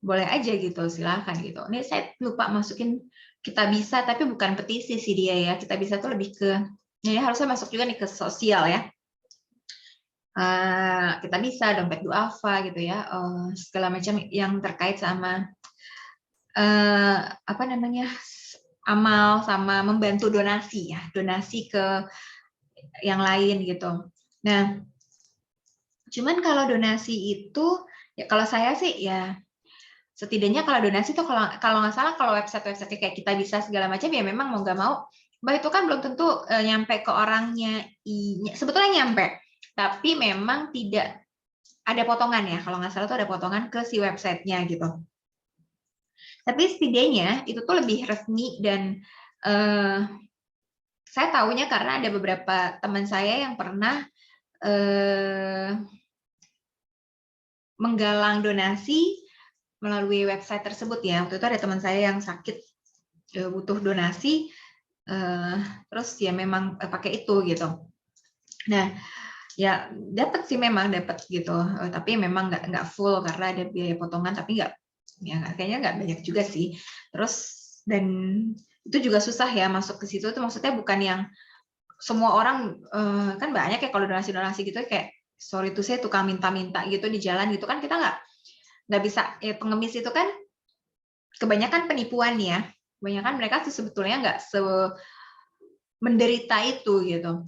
[SPEAKER 1] Boleh aja gitu, silakan gitu. Ini saya lupa masukin kita bisa, tapi bukan petisi sih dia ya. Kita bisa tuh lebih ke, ya harusnya masuk juga nih ke sosial ya. Kita bisa dompet duafa gitu ya, segala macam yang terkait sama amal sama membantu donasi ya, donasi ke yang lain gitu. Nah, cuman kalau donasi itu ya, kalau saya sih ya setidaknya kalau donasi tuh kalau nggak salah, kalau website kayak Kita Bisa segala macam ya, memang mau nggak mau, Mbak, itu kan belum tentu nyampe ke orangnya. Sebetulnya nyampe, tapi memang tidak ada potongan ya, kalau nggak salah tuh ada potongan ke si websitenya gitu. Tapi setidaknya itu tuh lebih resmi, dan saya tahunya karena ada beberapa teman saya yang pernah menggalang donasi melalui website tersebut ya. Waktu itu ada teman saya yang sakit butuh donasi, terus ya memang pakai itu gitu. Nah, ya dapat sih, memang dapat gitu, tapi memang nggak full karena ada biaya potongan, tapi kayaknya nggak banyak juga sih. Terus dan itu juga susah ya masuk ke situ tuh, maksudnya bukan yang semua orang, kan banyak ya kalau donasi gitu kayak sorry tuh saya tukang minta-minta gitu di jalan gitu kan, kita nggak bisa ya. Pengemis itu kan kebanyakan penipuan ya, kebanyakan mereka tuh sebetulnya nggak menderita itu gitu,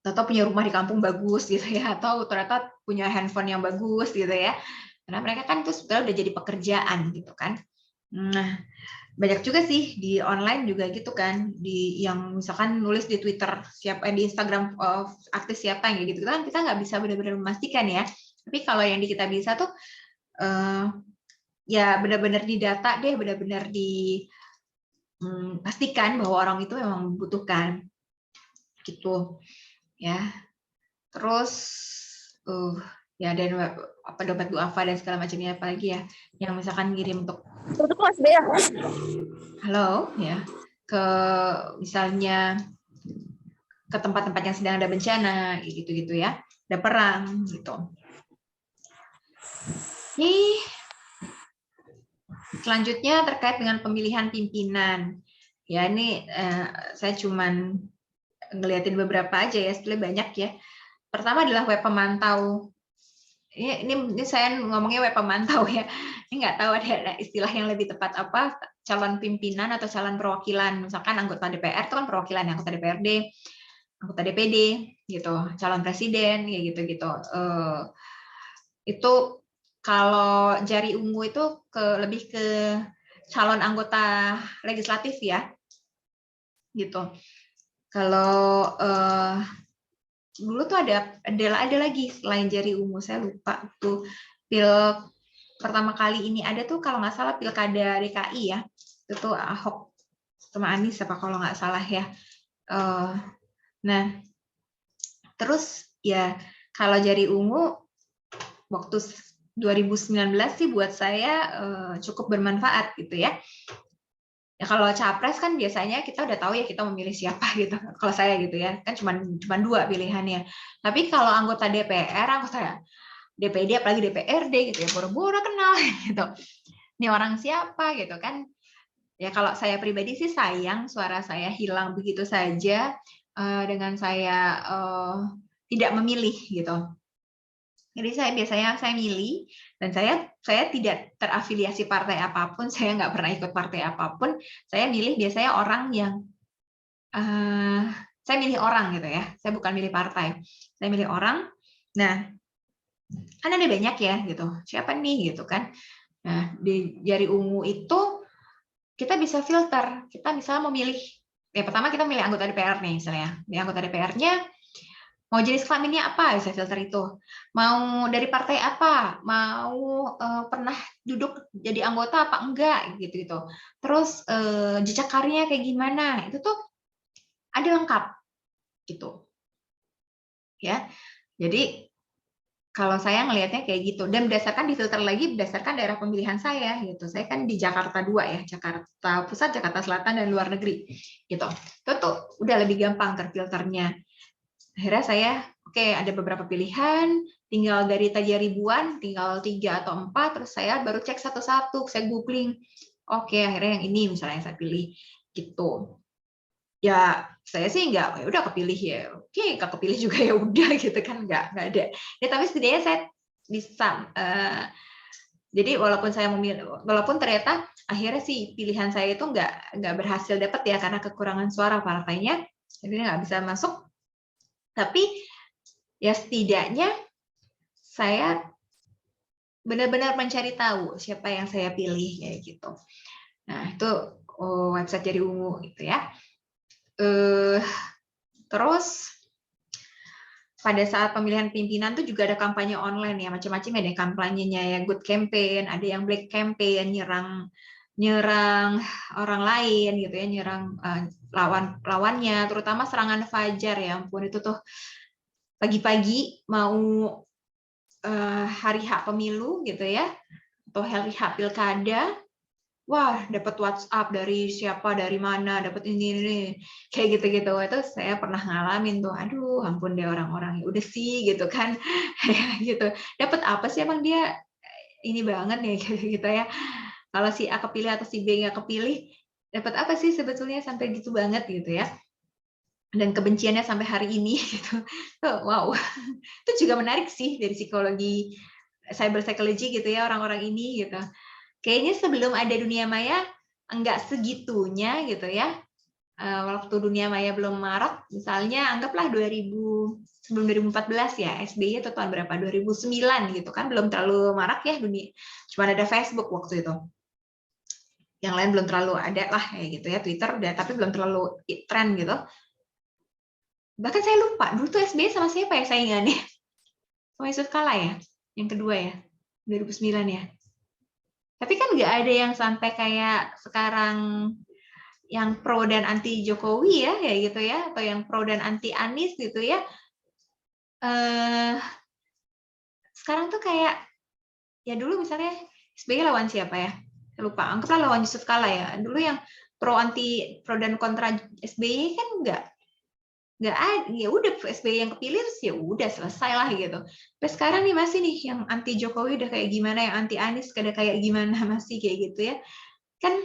[SPEAKER 1] atau punya rumah di kampung bagus gitu ya, atau ternyata punya handphone yang bagus gitu ya, karena mereka kan itu sebetulnya udah jadi pekerjaan gitu kan. Nah, banyak juga sih di online juga gitu kan, di yang misalkan nulis di Twitter siapa, di Instagram artis siapa yang gitu kan, kita nggak bisa benar-benar memastikan ya. Tapi kalau yang di Kita Bisa tuh ya benar-benar didata deh, benar-benar dipastikan bahwa orang itu memang membutuhkan gitu ya. Terus ya dan apa dompet duafa dan segala macamnya, apalagi ya yang misalkan ngirim untuk halo ya, ke misalnya ke tempat-tempat yang sedang ada bencana gitu-gitu ya, ada perang gitu. Nih, selanjutnya terkait dengan pemilihan pimpinan. Ya ini saya cuman ngeliatin beberapa aja ya, sebenarnya banyak ya. Pertama adalah web pemantau. Ini saya ngomongnya web pemantau ya. Ini nggak tahu ada istilah yang lebih tepat apa, calon pimpinan atau calon perwakilan. Misalkan anggota DPR itu kan perwakilan, anggota DPRD, anggota DPD gitu, calon presiden kayak gitu-gitu. Itu kalau jari ungu itu lebih ke calon anggota legislatif ya. Gitu. Kalau dulu tuh ada lagi selain jari ungu, saya lupa tuh, pertama kali ini ada tuh kalau nggak salah pilkada DKI ya, itu tuh Ahok sama Anies apa kalau nggak salah ya. Nah terus ya kalau jari ungu waktu 2019 sih buat saya cukup bermanfaat gitu ya. Ya kalau capres kan biasanya kita udah tahu ya kita memilih siapa gitu. Kalau saya gitu ya, kan cuma 2 pilihannya. Tapi kalau anggota DPR, anggota DPD, apalagi DPRD gitu ya, boro-boro kenal gitu. Ini orang siapa gitu kan. Ya kalau saya pribadi sih sayang suara saya hilang begitu saja dengan saya tidak memilih gitu. Jadi saya biasanya milih, dan saya tidak terafiliasi partai apapun, saya nggak pernah ikut partai apapun. Saya milih biasanya orang yang saya milih orang gitu ya. Saya bukan milih partai, saya milih orang. Nah, kan ada banyak ya gitu. Siapa nih gitu kan? Nah, di jari ungu itu kita bisa filter. Kita misalnya memilih, ya pertama kita milih anggota DPR nih misalnya. Di anggota DPR-nya mau jenis kelaminnya apa, bisa filter itu. Mau dari partai apa, mau pernah duduk jadi anggota apa enggak gitu. Terus jejak karirnya kayak gimana, itu tuh ada lengkap gitu. Ya. Jadi kalau saya ngelihatnya kayak gitu, dan berdasarkan difilter lagi berdasarkan daerah pemilihan saya gitu. Saya kan di Jakarta 2 ya, Jakarta Pusat, Jakarta Selatan, dan luar negeri gitu. Itu tuh udah lebih gampang terfilternya. Akhirnya saya ada beberapa pilihan, tinggal dari tadi ribuan, tinggal 3 atau 4, terus saya baru cek satu-satu, saya googling. Akhirnya yang ini misalnya yang saya pilih gitu. Ya saya sih nggak, ya udah kepilih ya, nggak kepilih juga ya udah gitu kan, nggak ada. Ya tapi setidaknya saya bisa. Jadi walaupun ternyata akhirnya sih pilihan saya itu nggak berhasil dapat ya karena kekurangan suara partainya, jadi nggak bisa masuk. Tapi ya setidaknya saya benar-benar mencari tahu siapa yang saya pilih kayak gitu. Nah itu website Jari Ungu gitu ya. Terus pada saat pemilihan pimpinan tuh juga ada kampanye online ya, macam-macam, ada kampanyenya ya, good campaign, ada yang black campaign, nyerang orang lain gitu ya, nyerang lawannya, terutama serangan fajar ya ampun, itu tuh pagi-pagi mau hari H pemilu gitu ya, atau hari H pilkada, wah dapat WhatsApp dari siapa, dari mana, dapat ini kayak gitu-gitu. Itu saya pernah ngalamin tuh, aduh ampun deh orang-orang, udah sih gitu kan. Gitu, dapat apa sih emang dia ini banget nih gitu ya. Kalau si A kepilih atau si B nggak kepilih, dapat apa sih sebetulnya sampai gitu banget gitu ya. Dan kebenciannya sampai hari ini gitu. Wow. Itu juga menarik sih dari psikologi cyber psychology gitu ya, orang-orang ini gitu. Kayaknya sebelum ada dunia maya enggak segitunya gitu ya. Waktu dunia maya belum marak, misalnya anggaplah sebelum 2014 ya, SBY itu tahun berapa? 2009 gitu kan, belum terlalu marak ya dunia. Cuma ada Facebook waktu itu. Yang lain belum terlalu ada lah kayak gitu ya, Twitter udah tapi belum terlalu tren gitu. Bahkan saya lupa, dulu tuh SBY sama siapa ya saingannya? Sama Yusuf Kala ya? Yang kedua ya? 2009 ya? Tapi kan nggak ada yang sampai kayak sekarang yang pro dan anti Jokowi ya, kayak gitu ya, atau yang pro dan anti Anies gitu ya. Sekarang tuh kayak, ya dulu misalnya SBY lawan siapa ya? Saya lupa, anggaplah lawan Yusuf Kala ya. Dulu yang pro dan kontra SBY kan nggak ada, ya udah SBY yang kepilih terus ya udah selesai lah gitu. Tapi sekarang nih masih nih yang anti Jokowi udah kayak gimana, yang anti Anies udah kayak gimana, masih kayak gitu ya. Kan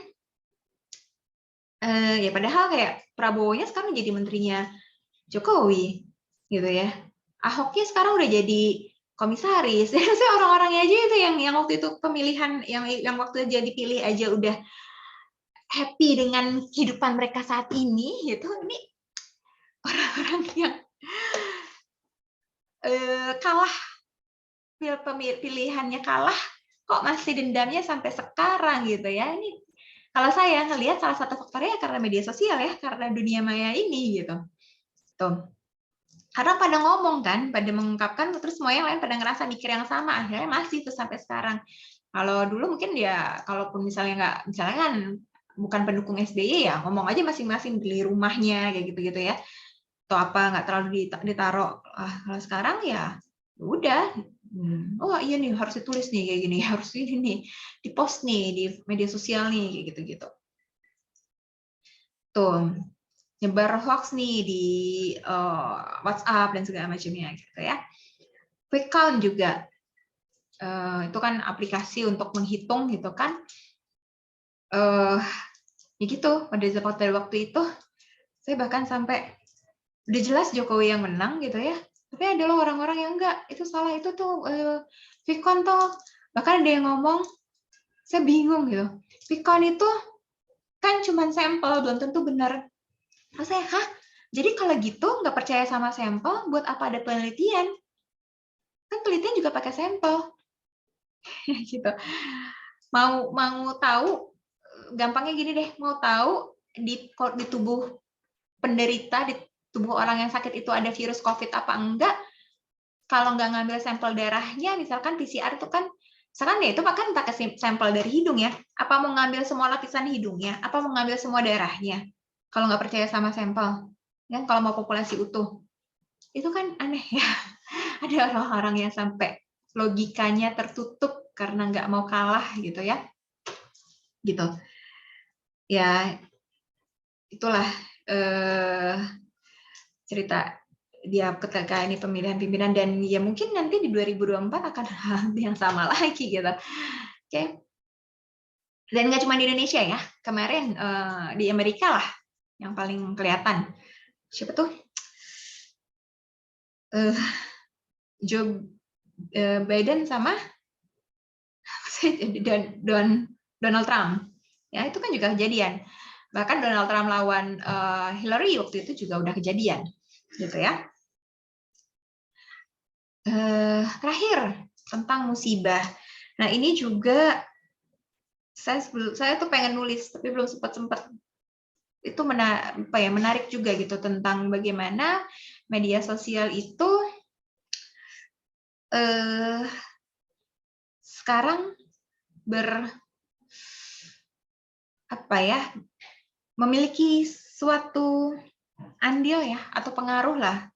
[SPEAKER 1] ya padahal kayak Prabowo-nya sekarang jadi menterinya Jokowi gitu ya. Ahoknya sekarang udah jadi komisaris. Saya orang-orangnya aja itu yang waktu itu pemilihan yang waktu aja dipilih aja udah happy dengan kehidupan mereka saat ini gitu. Ini orang-orang yang kalah, pilihannya kalah kok masih dendamnya sampai sekarang gitu ya. Ini kalau saya ngelihat salah satu faktornya karena media sosial ya, karena dunia maya ini gitu. Tuh. Karena pada ngomong kan, pada mengungkapkan, terus semua yang lain pada ngerasa mikir yang sama, akhirnya masih tuh sampai sekarang. Kalau dulu mungkin ya, kalaupun misalnya kan bukan pendukung SBY ya, ngomong aja masing-masing beli rumahnya kayak gitu-gitu ya, atau apa nggak terlalu ditaruh. Kalau sekarang ya udah, oh iya nih harus ditulis nih kayak gini, harus ini nih di post nih di media sosial nih kayak gitu-gitu. Tuh. Nyebar hoax nih di WhatsApp dan segala macamnya gitu ya. Quick count juga itu kan aplikasi untuk menghitung gitu kan. Ya gitu pada waktu itu saya bahkan sampai udah jelas Jokowi yang menang gitu ya. Tapi ada loh orang-orang yang enggak, itu salah, itu tuh quick count tuh. Bahkan ada yang ngomong, saya bingung gitu. Quick count itu kan cuma sampel, belum tentu benar. Terus saya, jadi kalau gitu nggak percaya sama sampel, buat apa ada penelitian? Kan penelitian juga pakai sampel. Gitu. Mau tahu, gampangnya gini deh, mau tahu di tubuh penderita, di tubuh orang yang sakit itu ada virus COVID apa enggak, kalau nggak ngambil sampel darahnya, misalkan PCR itu kan, misalkan ya itu kan pakai sampel dari hidung ya, apa mau ngambil semua lapisan hidungnya, apa mau ngambil semua darahnya, kalau nggak percaya sama sampel. Ya, kalau mau populasi utuh, itu kan aneh ya. Ada orang-orang yang sampai logikanya tertutup karena nggak mau kalah gitu ya, gitu. Ya itulah cerita dia ketika ini pemilihan pimpinan, dan ya mungkin nanti di 2024 akan hal yang sama lagi gitu. Oke. Dan nggak cuma di Indonesia ya, kemarin di Amerika lah yang paling kelihatan. Siapa tuh? Joe Biden sama Donald Trump. Ya, itu kan juga kejadian. Bahkan Donald Trump lawan Hillary waktu itu juga udah kejadian. Gitu ya. Terakhir, tentang musibah. Nah, ini juga saya tuh pengen nulis, tapi belum sempat. Itu menarik juga gitu, tentang bagaimana media sosial itu sekarang memiliki suatu andil ya, atau pengaruh lah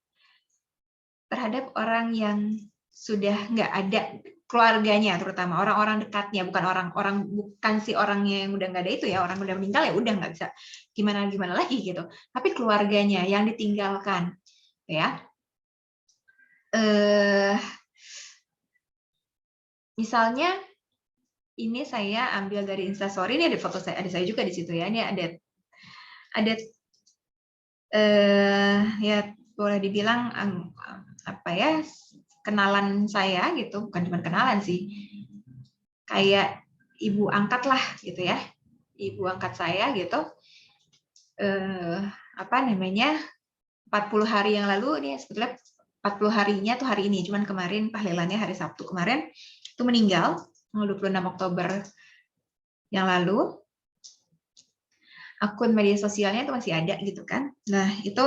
[SPEAKER 1] terhadap orang yang sudah nggak ada keluarganya, terutama orang-orang dekatnya, bukan si orangnya yang udah nggak ada itu ya, orang udah meninggal ya udah nggak bisa gimana lagi gitu, tapi keluarganya yang ditinggalkan ya. Misalnya ini saya ambil dari Instastory, ini ada foto saya, ada saya juga di situ ya. Ini ada ya boleh dibilang apa ya, kenalan saya gitu, bukan cuma kenalan sih, kayak ibu angkat lah gitu ya, ibu angkat saya gitu, apa namanya, 40 hari yang lalu, ini sebetulnya 40 harinya tuh hari ini, cuman kemarin tahlilannya hari Sabtu kemarin itu meninggal, tanggal 26 Oktober yang lalu. Akun media sosialnya itu masih ada gitu kan. Nah itu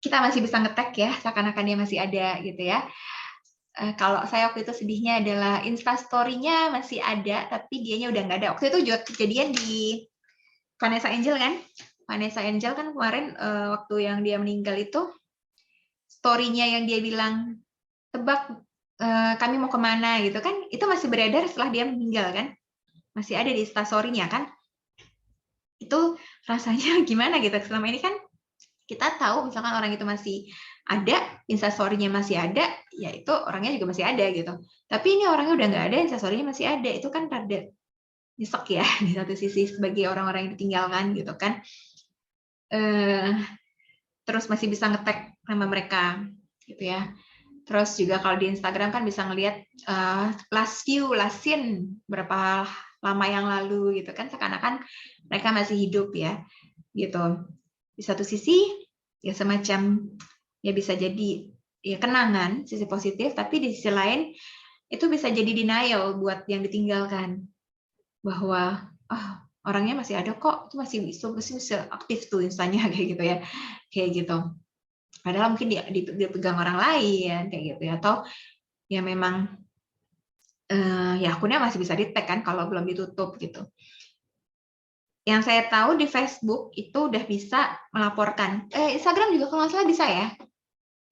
[SPEAKER 1] kita masih bisa nge-tag ya, seakan-akan dia masih ada gitu ya. Kalau saya waktu itu sedihnya adalah Instastory-nya masih ada, tapi dianya udah nggak ada. Waktu itu juga kejadian di Vanessa Angel kan. Vanessa Angel kan kemarin waktu yang dia meninggal itu, story-nya yang dia bilang, tebak kami mau kemana gitu kan, itu masih beredar setelah dia meninggal kan. Masih ada di Instastory-nya kan. Itu rasanya gimana gitu. Selama ini kan kita tahu misalkan orang itu masih ada, Instastory-nya masih ada, ya itu orangnya juga masih ada gitu. Tapi ini orangnya udah nggak ada, Instastory-nya masih ada, itu kan rada nyesek ya di satu sisi sebagai orang-orang yang ditinggalkan gitu kan. Terus masih bisa nge-tag nama mereka gitu ya. Terus juga kalau di Instagram kan bisa ngelihat last view, last scene berapa lama yang lalu gitu kan, seakan-akan mereka masih hidup ya gitu. Di satu sisi ya semacam ya bisa jadi ya kenangan, sisi positif, tapi di sisi lain itu bisa jadi denial buat yang ditinggalkan, bahwa orangnya masih ada kok, itu masih bisa aktif tuh instanya kayak gitu ya, kayak gitu. Padahal mungkin dipegang orang lain kayak gitu ya, atau ya memang ya akunnya masih bisa di-tag kan kalau belum ditutup gitu. Yang saya tahu di Facebook itu udah bisa melaporkan. Instagram juga kalau nggak salah bisa ya.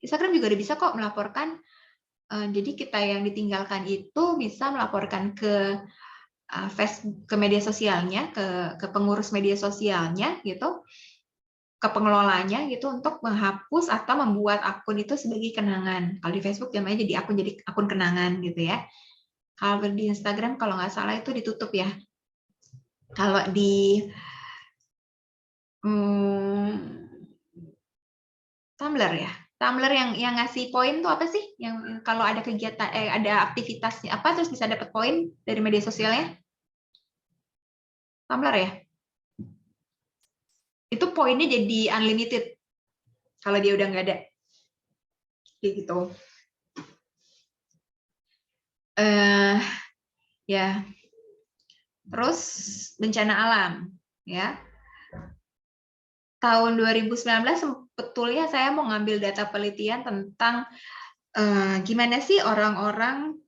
[SPEAKER 1] Instagram juga udah bisa kok melaporkan. Jadi kita yang ditinggalkan itu bisa melaporkan ke Facebook, ke media sosialnya, ke pengurus media sosialnya gitu, ke pengelolanya gitu, untuk menghapus atau membuat akun itu sebagai kenangan. Kalau di Facebook namanya jadi akun kenangan gitu ya. Kalau di Instagram kalau nggak salah itu ditutup ya. Kalau di Tumblr ya, Tumblr yang ngasih poin tuh apa sih? Yang kalau ada kegiatan, ada aktivitasnya apa terus bisa dapat poin dari media sosialnya? Tumblr ya? Itu poinnya jadi unlimited kalau dia udah nggak ada. Kayak gitu. Ya. Terus bencana alam, ya. Tahun 2019 sebetulnya saya mau ngambil data penelitian tentang gimana sih orang-orang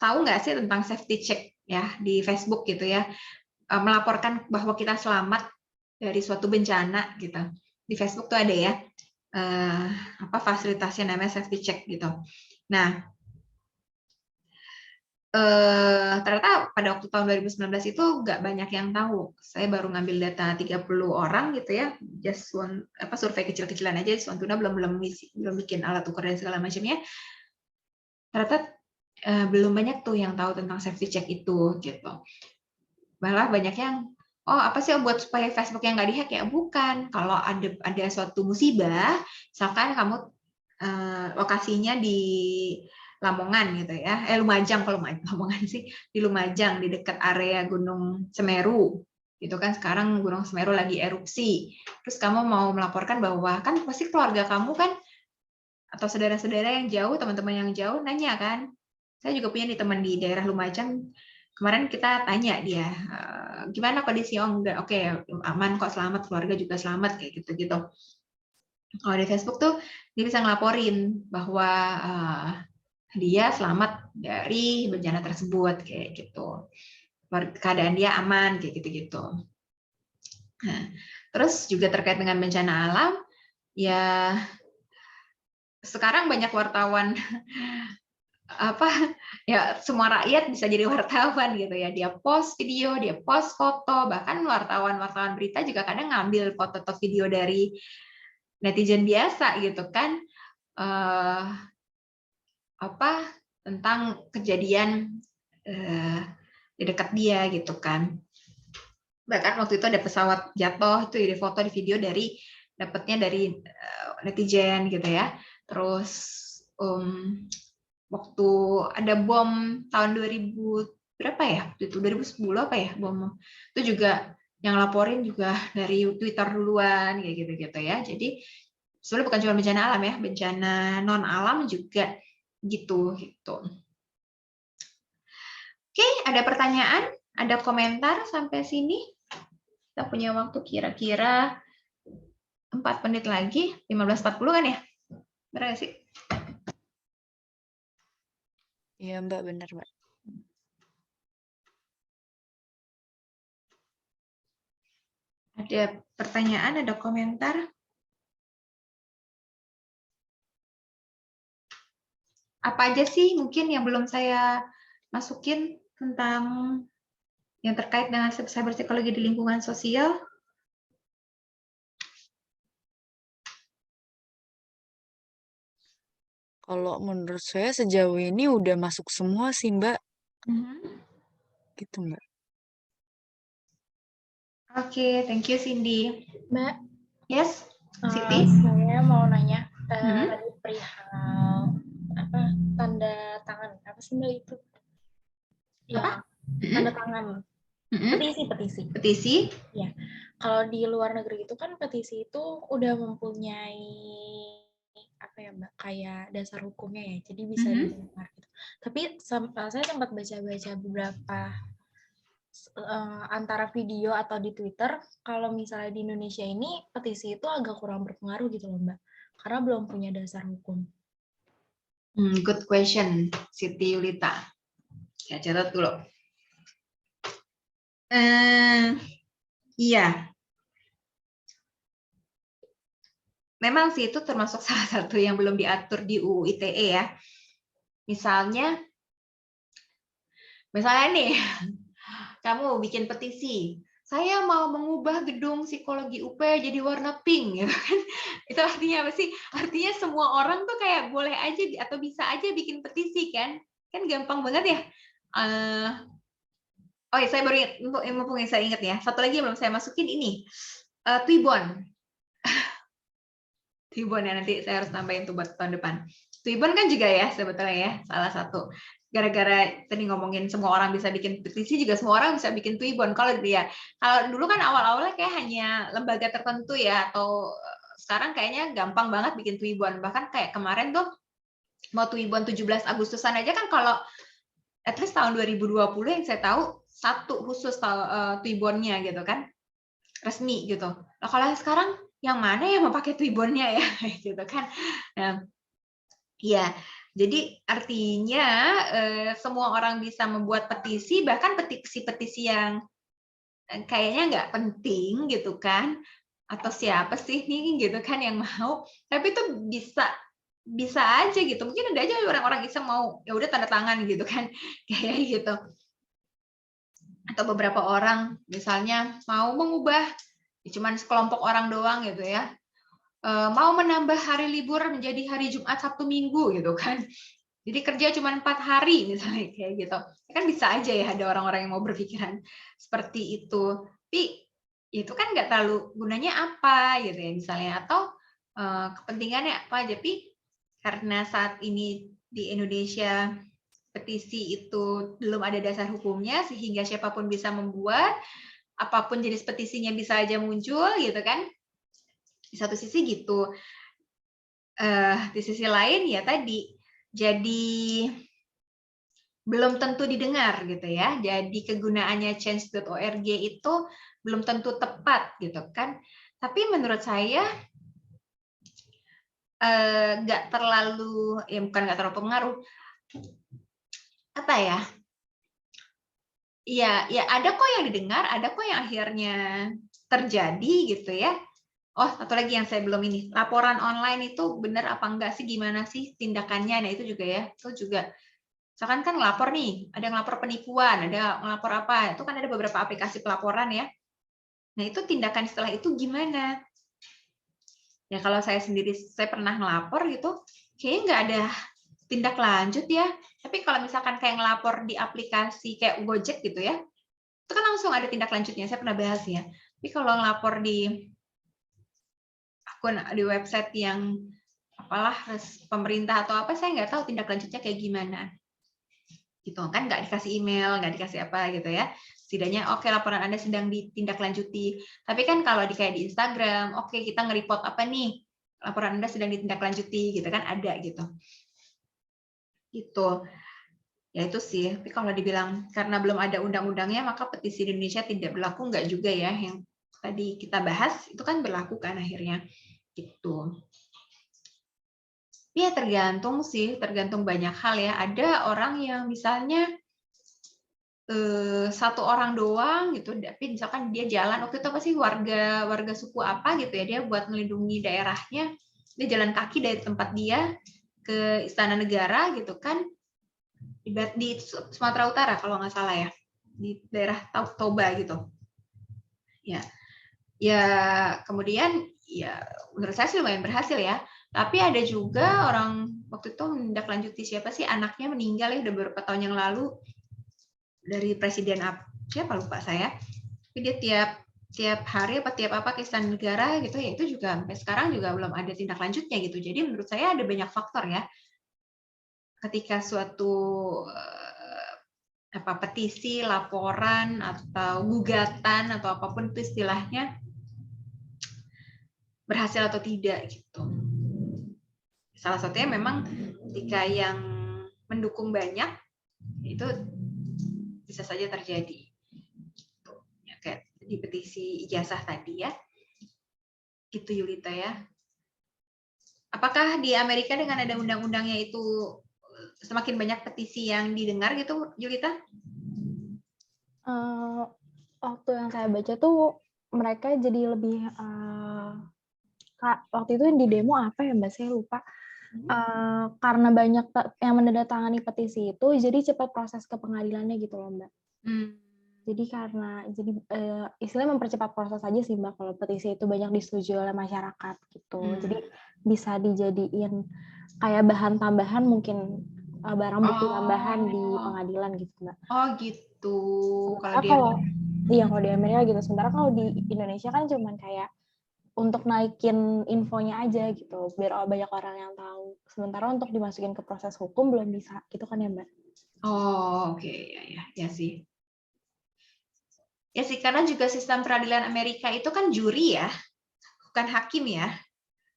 [SPEAKER 1] tahu nggak sih tentang safety check ya di Facebook gitu ya, melaporkan bahwa kita selamat dari suatu bencana gitu. Di Facebook tuh ada ya apa fasilitasnya namanya safety check gitu. Nah, ternyata pada waktu tahun 2019 itu nggak banyak yang tahu. Saya baru ngambil data 30 orang gitu ya, just survei kecil-kecilan aja. Suantuna belum bikin alat ukur dan segala macamnya. Ternyata belum banyak tuh yang tahu tentang safety check itu gitu. Malah banyak yang apa sih buat supaya Facebook yang nggak dihack ya? Bukan. Kalau ada suatu musibah, misalkan kamu lokasinya di Lamongan gitu ya, Lumajang, kalau Lamongan sih di Lumajang, di dekat area Gunung Semeru gitu kan, sekarang Gunung Semeru lagi erupsi, terus kamu mau melaporkan bahwa kan pasti keluarga kamu kan atau saudara-saudara yang jauh, teman-teman yang jauh nanya kan. Saya juga punya nih teman di daerah Lumajang, kemarin kita tanya dia gimana kondisi, enggak, oke, aman kok, selamat, keluarga juga selamat kayak gitu-gitu. Kalau di Facebook tuh dia bisa ngelaporin bahwa dia selamat dari bencana tersebut kayak gitu, keadaan dia aman kayak gitu-gitu. Nah, terus juga terkait dengan bencana alam ya, sekarang banyak wartawan apa ya, semua rakyat bisa jadi wartawan gitu ya. Dia post video, dia post foto, bahkan wartawan berita juga kadang ngambil foto atau video dari netizen biasa gitu kan, apa tentang kejadian di dekat dia gitu kan. Bahkan waktu itu ada pesawat jatuh, itu di foto, di video dapatnya dari netizen gitu ya. Terus waktu ada bom tahun 2000 berapa ya? Itu 2010 apa ya bom? Itu juga yang laporin juga dari Twitter duluan kayak gitu-gitu ya. Jadi sebenarnya bukan cuma bencana alam ya, bencana non alam juga gitu. Oke, ada pertanyaan? Ada komentar sampai sini? Kita punya waktu kira-kira 4 menit lagi, 15.40 kan ya? Benar nggak sih?
[SPEAKER 3] Iya Mbak, benar Mbak.
[SPEAKER 1] Ada pertanyaan, ada komentar? Apa aja sih mungkin yang belum saya masukin tentang yang terkait dengan cyber psikologi di lingkungan sosial?
[SPEAKER 3] Kalau menurut saya sejauh ini udah masuk semua sih Mbak. Gitu Mbak.
[SPEAKER 1] Oke, thank you Cindy.
[SPEAKER 6] Mbak,
[SPEAKER 1] Yes, Siti?
[SPEAKER 6] saya mau nanya tadi perihal apa tanda tangan apa sih Mbak itu? Ya, tanda tangan. Petisi. Ya, kalau di luar negeri itu kan petisi itu udah mempunyai apa ya Mbak, kayak dasar hukumnya ya, jadi bisa didengar gitu. Tapi saya sempat baca-baca beberapa antara video atau di Twitter, kalau misalnya di Indonesia ini petisi itu agak kurang berpengaruh gitu loh Mbak, karena belum punya dasar hukum.
[SPEAKER 1] Good question, Siti Yulita. Ya, catat dulu. Iya. Memang sih itu termasuk salah satu yang belum diatur di UU ITE ya. Misalnya nih, kamu bikin petisi, saya mau mengubah gedung psikologi UP jadi warna pink, gitu kan? Itu artinya apa sih? Artinya semua orang tuh kayak boleh aja atau bisa aja bikin petisi kan? Kan gampang banget ya. Oh ya, saya baru mumpung saya ingat ya. Satu lagi yang belum saya masukin ini, Twibbon. Twibbon ya, nanti saya harus tambahin tuh buat tahun depan. Twibbon kan juga ya sebetulnya ya salah satu. Gara-gara tadi ngomongin semua orang bisa bikin petisi, juga semua orang bisa bikin Twibbon. Kalau dulu kan awal-awalnya kayak hanya lembaga tertentu ya, atau sekarang kayaknya gampang banget bikin Twibbon. Bahkan kayak kemarin tuh mau Twibbon 17 Agustusan aja kan, kalau at least tahun 2020 yang saya tahu satu khusus Twibbonnya gitu kan, resmi gitu. Nah, kalau sekarang yang mana yang mau pakai Twibbonnya ya gitu kan. Nah, ya, jadi artinya semua orang bisa membuat petisi, bahkan petisi-petisi yang kayaknya nggak penting gitu kan, atau siapa sih nih gitu kan yang mau, tapi itu bisa aja gitu. Mungkin ada aja orang-orang iseng mau ya udah tanda tangan gitu kan, kayak gitu. Atau beberapa orang misalnya mau mengubah, cuman sekelompok orang doang gitu ya, mau menambah hari libur menjadi hari Jumat, Sabtu, Minggu gitu kan. Jadi kerja cuma 4 hari misalnya kayak gitu. Kan bisa aja ya ada orang-orang yang mau berpikiran seperti itu. Tapi itu kan nggak terlalu gunanya apa gitu ya misalnya, atau kepentingannya apa. Tapi karena saat ini di Indonesia petisi itu belum ada dasar hukumnya, sehingga siapapun bisa membuat, apapun jenis petisinya bisa aja muncul gitu kan. Di satu sisi gitu. Di sisi lain ya tadi, jadi belum tentu didengar gitu ya. Jadi kegunaannya change.org itu belum tentu tepat gitu kan. Tapi menurut saya nggak terlalu, ya bukan nggak terlalu pengaruh. Apa ya? Ya ada kok yang didengar, ada kok yang akhirnya terjadi gitu ya. Oh, satu lagi yang saya belum ini. Laporan online itu benar apa enggak sih? Gimana sih tindakannya? Nah, itu juga ya. Itu juga. Misalkan kan ngelapor nih, ada ngelapor penipuan, ada ngelapor apa. Itu kan ada beberapa aplikasi pelaporan ya. Nah, itu tindakan setelah itu gimana? Ya, kalau saya sendiri, saya pernah ngelapor gitu, kayaknya nggak ada tindak lanjut ya. Tapi kalau misalkan kayak ngelapor di aplikasi kayak Gojek gitu ya, itu kan langsung ada tindak lanjutnya. Saya pernah bahas ya. Tapi kalau ngelapor di akun di website yang apalah pemerintah atau apa, saya nggak tahu tindak lanjutnya kayak gimana. Gitu kan, nggak dikasih email, nggak dikasih apa gitu ya. Setidaknya oke, laporan Anda sedang ditindaklanjuti. Tapi kan kalau kayak di Instagram, oke, kita nge-report apa nih, laporan Anda sedang ditindaklanjuti gitu kan, ada gitu. Gitu. Ya itu sih. Tapi kalau dibilang karena belum ada undang-undangnya maka petisi di Indonesia tidak berlaku, nggak juga ya. Yang tadi kita bahas itu kan berlaku kan akhirnya. Gitu. Ya tergantung sih, tergantung banyak hal ya. Ada orang yang misalnya satu orang doang gitu, tapi misalkan dia jalan waktu itu apa sih, warga suku apa gitu ya, dia buat melindungi daerahnya, dia jalan kaki dari tempat dia ke Istana Negara gitu kan, di Sumatera Utara kalau nggak salah ya, di daerah Toba gitu. Ya kemudian ya menurut saya sih lumayan berhasil ya. Tapi ada juga orang waktu itu menindaklanjuti siapa sih, anaknya meninggal ya udah beberapa tahun yang lalu, dari presiden siapa lupa saya. Tapi dia tiap hari apa tiap apa ke Istana Negara gitu ya, itu juga sampai sekarang juga belum ada tindak lanjutnya gitu. Jadi menurut saya ada banyak faktor ya. Ketika suatu petisi, laporan atau gugatan atau apapun itu istilahnya berhasil atau tidak gitu. Salah satunya memang ketika yang mendukung banyak itu bisa saja terjadi. Gitu. Ya, kayak di petisi ijazah tadi ya. Gitu Yulita ya. Apakah di Amerika dengan ada undang-undangnya itu semakin banyak petisi yang didengar gitu Yulita?
[SPEAKER 2] Waktu yang saya baca tuh mereka jadi lebih waktu itu di demo apa ya Mbak, saya lupa. Karena banyak yang menandatangani petisi itu, jadi cepat proses ke pengadilannya gitu loh Mbak. Jadi istilahnya mempercepat proses aja sih Mbak, kalau petisi itu banyak disetujui oleh masyarakat gitu. Jadi bisa dijadiin kayak bahan tambahan, mungkin barang bukti tambahan di pengadilan gitu Mbak.
[SPEAKER 1] Oh gitu.
[SPEAKER 2] Kalau di Amerika gitu. Sementara kalau di Indonesia kan cuman kayak untuk naikin infonya aja gitu, biar banyak orang yang tahu. Sementara untuk dimasukin ke proses hukum belum bisa, gitu kan ya Mbak?
[SPEAKER 1] Oh oke. Ya sih. Ya sih, karena juga sistem peradilan Amerika itu kan juri ya, bukan hakim ya.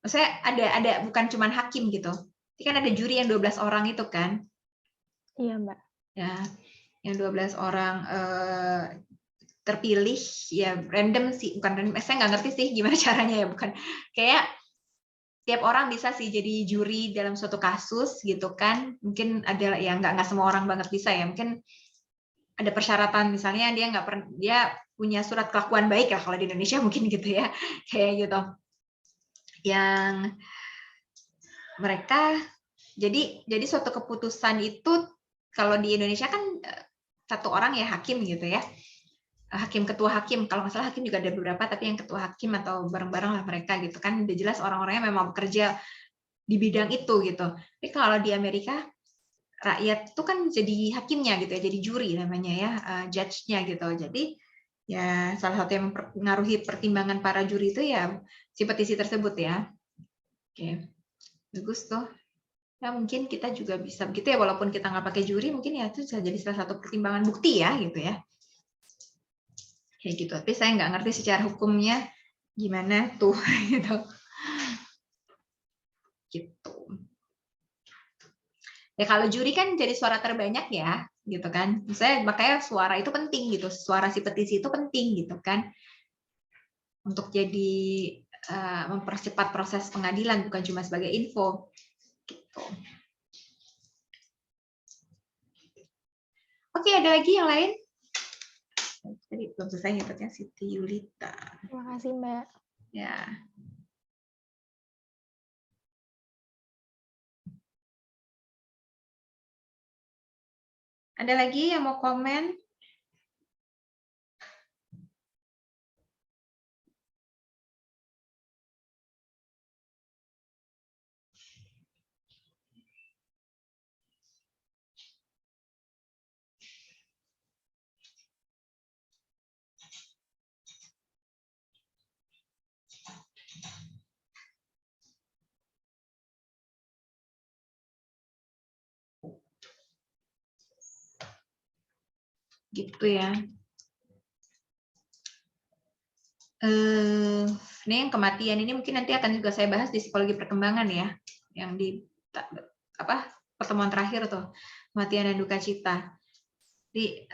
[SPEAKER 1] Maksudnya ada bukan cuman hakim gitu. Tapi kan ada juri yang 12 orang itu kan.
[SPEAKER 2] Iya Mbak.
[SPEAKER 1] Ya, yang 12 orang terpilih ya random sih, bukan random, saya nggak ngerti sih gimana caranya ya, bukan kayak tiap orang bisa sih jadi juri dalam suatu kasus gitu kan. Mungkin ada yang nggak semua orang banget bisa ya, mungkin ada persyaratan misalnya dia punya surat kelakuan baik lah kalau di Indonesia mungkin gitu ya, kayak gitu yang mereka jadi suatu keputusan itu kalau di Indonesia kan satu orang ya hakim gitu ya, hakim, ketua hakim, kalau nggak salah hakim juga ada beberapa, tapi yang ketua hakim atau bareng-bareng lah mereka gitu kan, udah jelas orang-orangnya memang bekerja di bidang itu gitu. Tapi kalau di Amerika rakyat itu kan jadi hakimnya gitu ya, jadi juri namanya ya, judge-nya gitu. Jadi ya salah satu yang mempengaruhi pertimbangan para juri itu ya si petisi tersebut ya. Oke, bagus tuh. Ya mungkin kita juga bisa begitu ya, walaupun kita nggak pakai juri, mungkin ya itu bisa jadi salah satu pertimbangan bukti ya gitu ya. Kayak gitu. Tapi saya nggak ngerti secara hukumnya gimana tuh gitu. Gitu. Ya kalau juri kan jadi suara terbanyak ya, gitu kan. Misalnya makanya suara itu penting gitu. Suara si petisi itu penting gitu kan. Untuk jadi mempercepat proses pengadilan, bukan cuma sebagai info. Gitu. Oke, ada lagi yang lain? Tadi belum selesai nyebutnya Siti Yulita.
[SPEAKER 2] Terima kasih Mbak.
[SPEAKER 1] Ya. Ada lagi yang mau komen? Gitu ya. Ini yang kematian ini mungkin nanti akan juga saya bahas di psikologi perkembangan ya, yang di pertemuan terakhir tuh, kematian dan duka cita. Jadi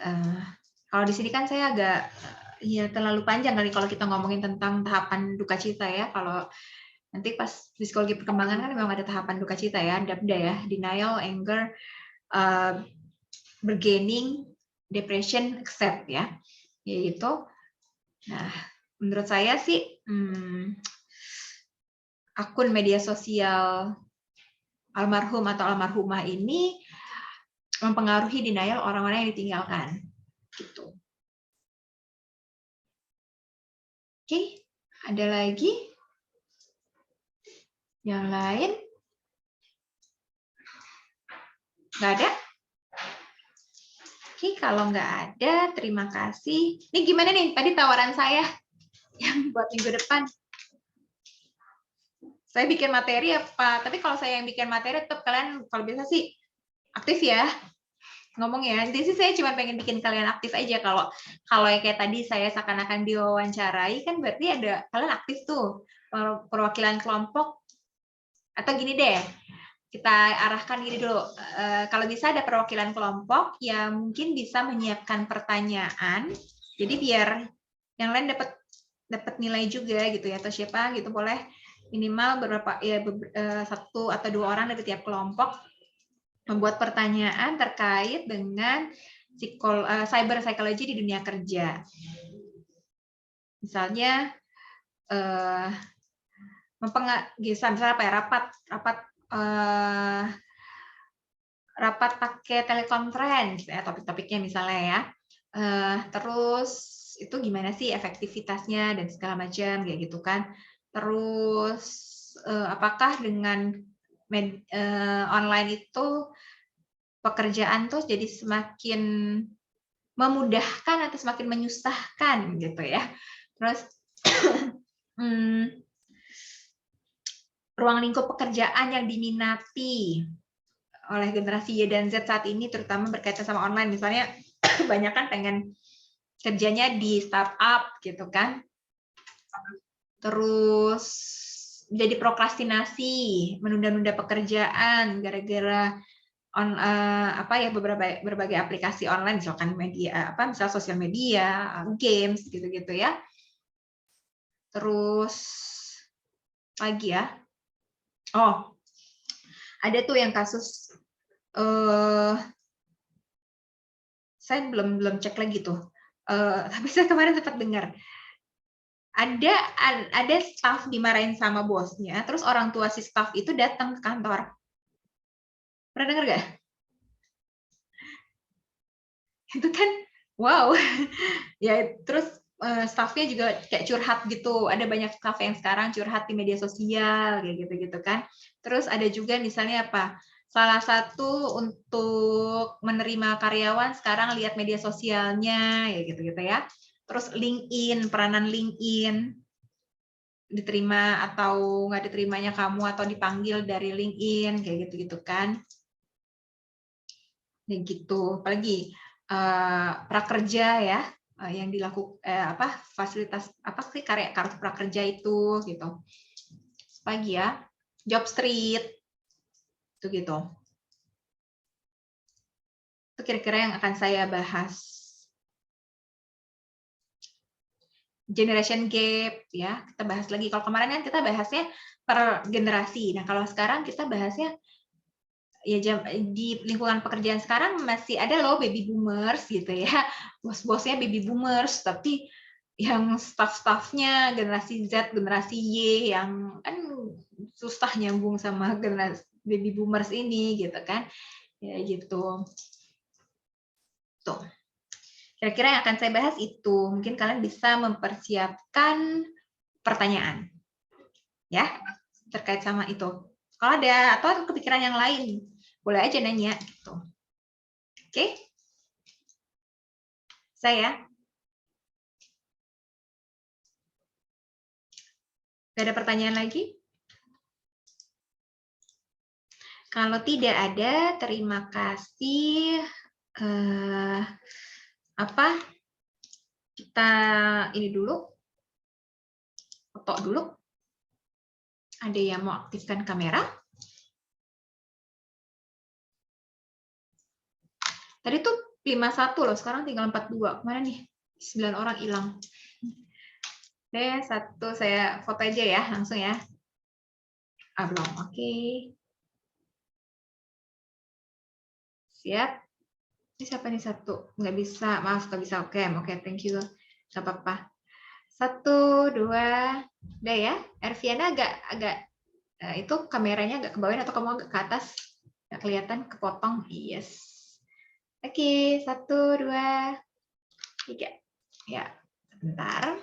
[SPEAKER 1] kalau di sini kan saya agak ya terlalu panjang kali kalau kita ngomongin tentang tahapan duka cita ya. Kalau nanti pas psikologi perkembangan kan memang ada tahapan duka cita ya, DAPDA ya, denial, anger, bargaining, depression, accept ya, gitu. Nah, menurut saya sih akun media sosial almarhum atau almarhumah ini mempengaruhi denial orang-orang yang ditinggalkan. Gitu. Oke, ada lagi? Yang lain? Nggak ada? Oke, kalau nggak ada, terima kasih. Ini gimana nih tadi tawaran saya yang buat minggu depan? Saya bikin materi apa? Tapi kalau saya yang bikin materi, tetap kalian kalau bisa sih aktif ya. Ngomong ya. Jadi sih saya cuma pengen bikin kalian aktif aja. Kalau yang kayak tadi saya seakan-akan diwawancarai, kan berarti ada kalian aktif tuh. Perwakilan kelompok. Atau gini deh, kita arahkan gini dulu. Kalau bisa ada perwakilan kelompok yang mungkin bisa menyiapkan pertanyaan. Jadi biar yang lain dapat nilai juga gitu ya, atau siapa gitu, boleh minimal beberapa ya 1 atau 2 orang dari tiap kelompok membuat pertanyaan terkait dengan cyber psychology di dunia kerja. Misalnya misalnya apa ya, rapat pakai telekonferensi ya, topik-topiknya misalnya ya. Terus itu gimana sih efektivitasnya dan segala macam kayak gitu kan. Terus apakah dengan online itu pekerjaan tuh jadi semakin memudahkan atau semakin menyusahkan gitu ya. Terus ruang lingkup pekerjaan yang diminati oleh generasi Y dan Z saat ini, terutama berkaitan sama online, misalnya banyak kan pengen kerjanya di startup gitu kan, terus jadi prokrastinasi, menunda-nunda pekerjaan gara-gara berbagai aplikasi online, misalkan media misal sosial media, games gitu-gitu ya. Terus lagi ya, ada tuh yang kasus saya belum cek lagi tuh, tapi saya kemarin sempat dengar ada staff dimarahin sama bosnya, terus orang tua si staff itu datang ke kantor. Pernah dengar nggak? Itu kan wow. Ya terus staffnya juga kayak curhat gitu. Ada banyak staff yang sekarang curhat di media sosial kayak gitu kan. Terus ada juga misalnya salah satu untuk menerima karyawan sekarang lihat media sosialnya ya gitu ya. Terus LinkedIn, peranan LinkedIn, diterima atau nggak diterimanya kamu atau dipanggil dari LinkedIn kayak gitu kan. Ya gitu. Apalagi prakerja ya, yang dilakukan fasilitas kartu prakerja itu gitu. Pagi ya, job street itu gitu. Itu kira-kira yang akan saya bahas. Generation gap ya, kita bahas lagi. Kalau kemarin kan kita bahasnya per generasi. Nah, kalau sekarang kita bahasnya ya di lingkungan pekerjaan sekarang masih ada loh baby boomers gitu ya. Bos-bosnya baby boomers, tapi yang staff-staffnya generasi Z, generasi Y yang kan susah nyambung sama generasi baby boomers ini gitu kan. Ya gitu. Tuh. Kira-kira yang akan saya bahas itu. Mungkin kalian bisa mempersiapkan pertanyaan. Ya, terkait sama itu. Kalau ada atau kepikiran yang lain, boleh aja nanya gitu. Oke? Saya Gak ada pertanyaan lagi? Kalau tidak ada, terima kasih. Kita ini dulu, foto dulu. Ada yang mau aktifkan kamera? Tadi tuh 51 loh, sekarang tinggal 42. Kemana nih? 9 orang hilang. Oke, satu saya foto aja ya, langsung ya. Belum, oke. Siap. Ini siapa nih satu? Nggak bisa, maaf nggak bisa. Oke, thank you. Nggak apa-apa. 1, 2, udah ya. Erviana agak itu kameranya agak ke bawah atau kamu agak ke atas? Nggak kelihatan, kepotong. Yes. Oke, 1, 2, 3. Ya, sebentar.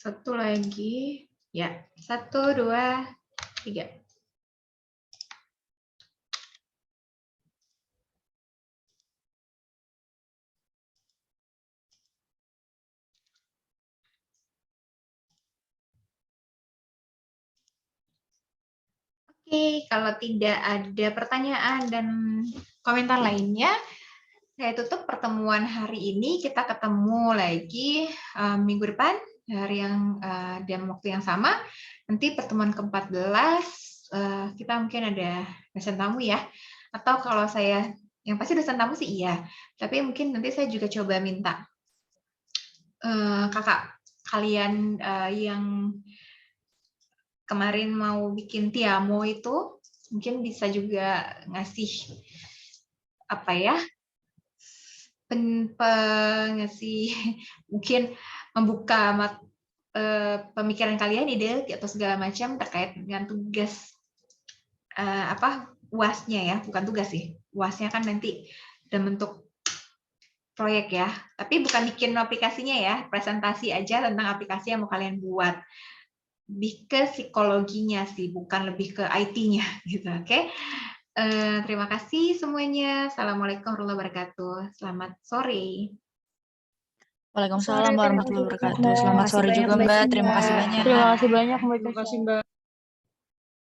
[SPEAKER 1] Satu lagi. Ya, 1, 2, 3. Oke, kalau tidak ada pertanyaan dan komentar lainnya, saya tutup pertemuan hari ini. Kita ketemu lagi minggu depan, hari yang dan waktu yang sama. Nanti pertemuan ke-14, kita mungkin ada dosen tamu ya. Atau kalau saya, yang pasti dosen tamu sih iya. Tapi mungkin nanti saya juga coba minta kakak kalian yang kemarin mau bikin Tiamo itu mungkin bisa juga ngasih apa ya ngasih mungkin membuka pemikiran kalian, ide atau segala macam terkait dengan tugas UAS-nya ya, bukan tugas sih, UAS-nya kan nanti dalam bentuk proyek ya, tapi bukan bikin aplikasinya ya, presentasi aja tentang aplikasi yang mau kalian buat. Lebih ke psikologinya sih, bukan lebih ke IT-nya gitu, oke? Terima kasih semuanya. Assalamualaikum warahmatullahi wabarakatuh. Selamat sore.
[SPEAKER 3] Waalaikumsalam warahmatullahi wabarakatuh. Selamat sore juga Mbak. Terima kasih banyak.
[SPEAKER 2] Terima kasih banyak Mbak.
[SPEAKER 4] Terima kasih Mbak.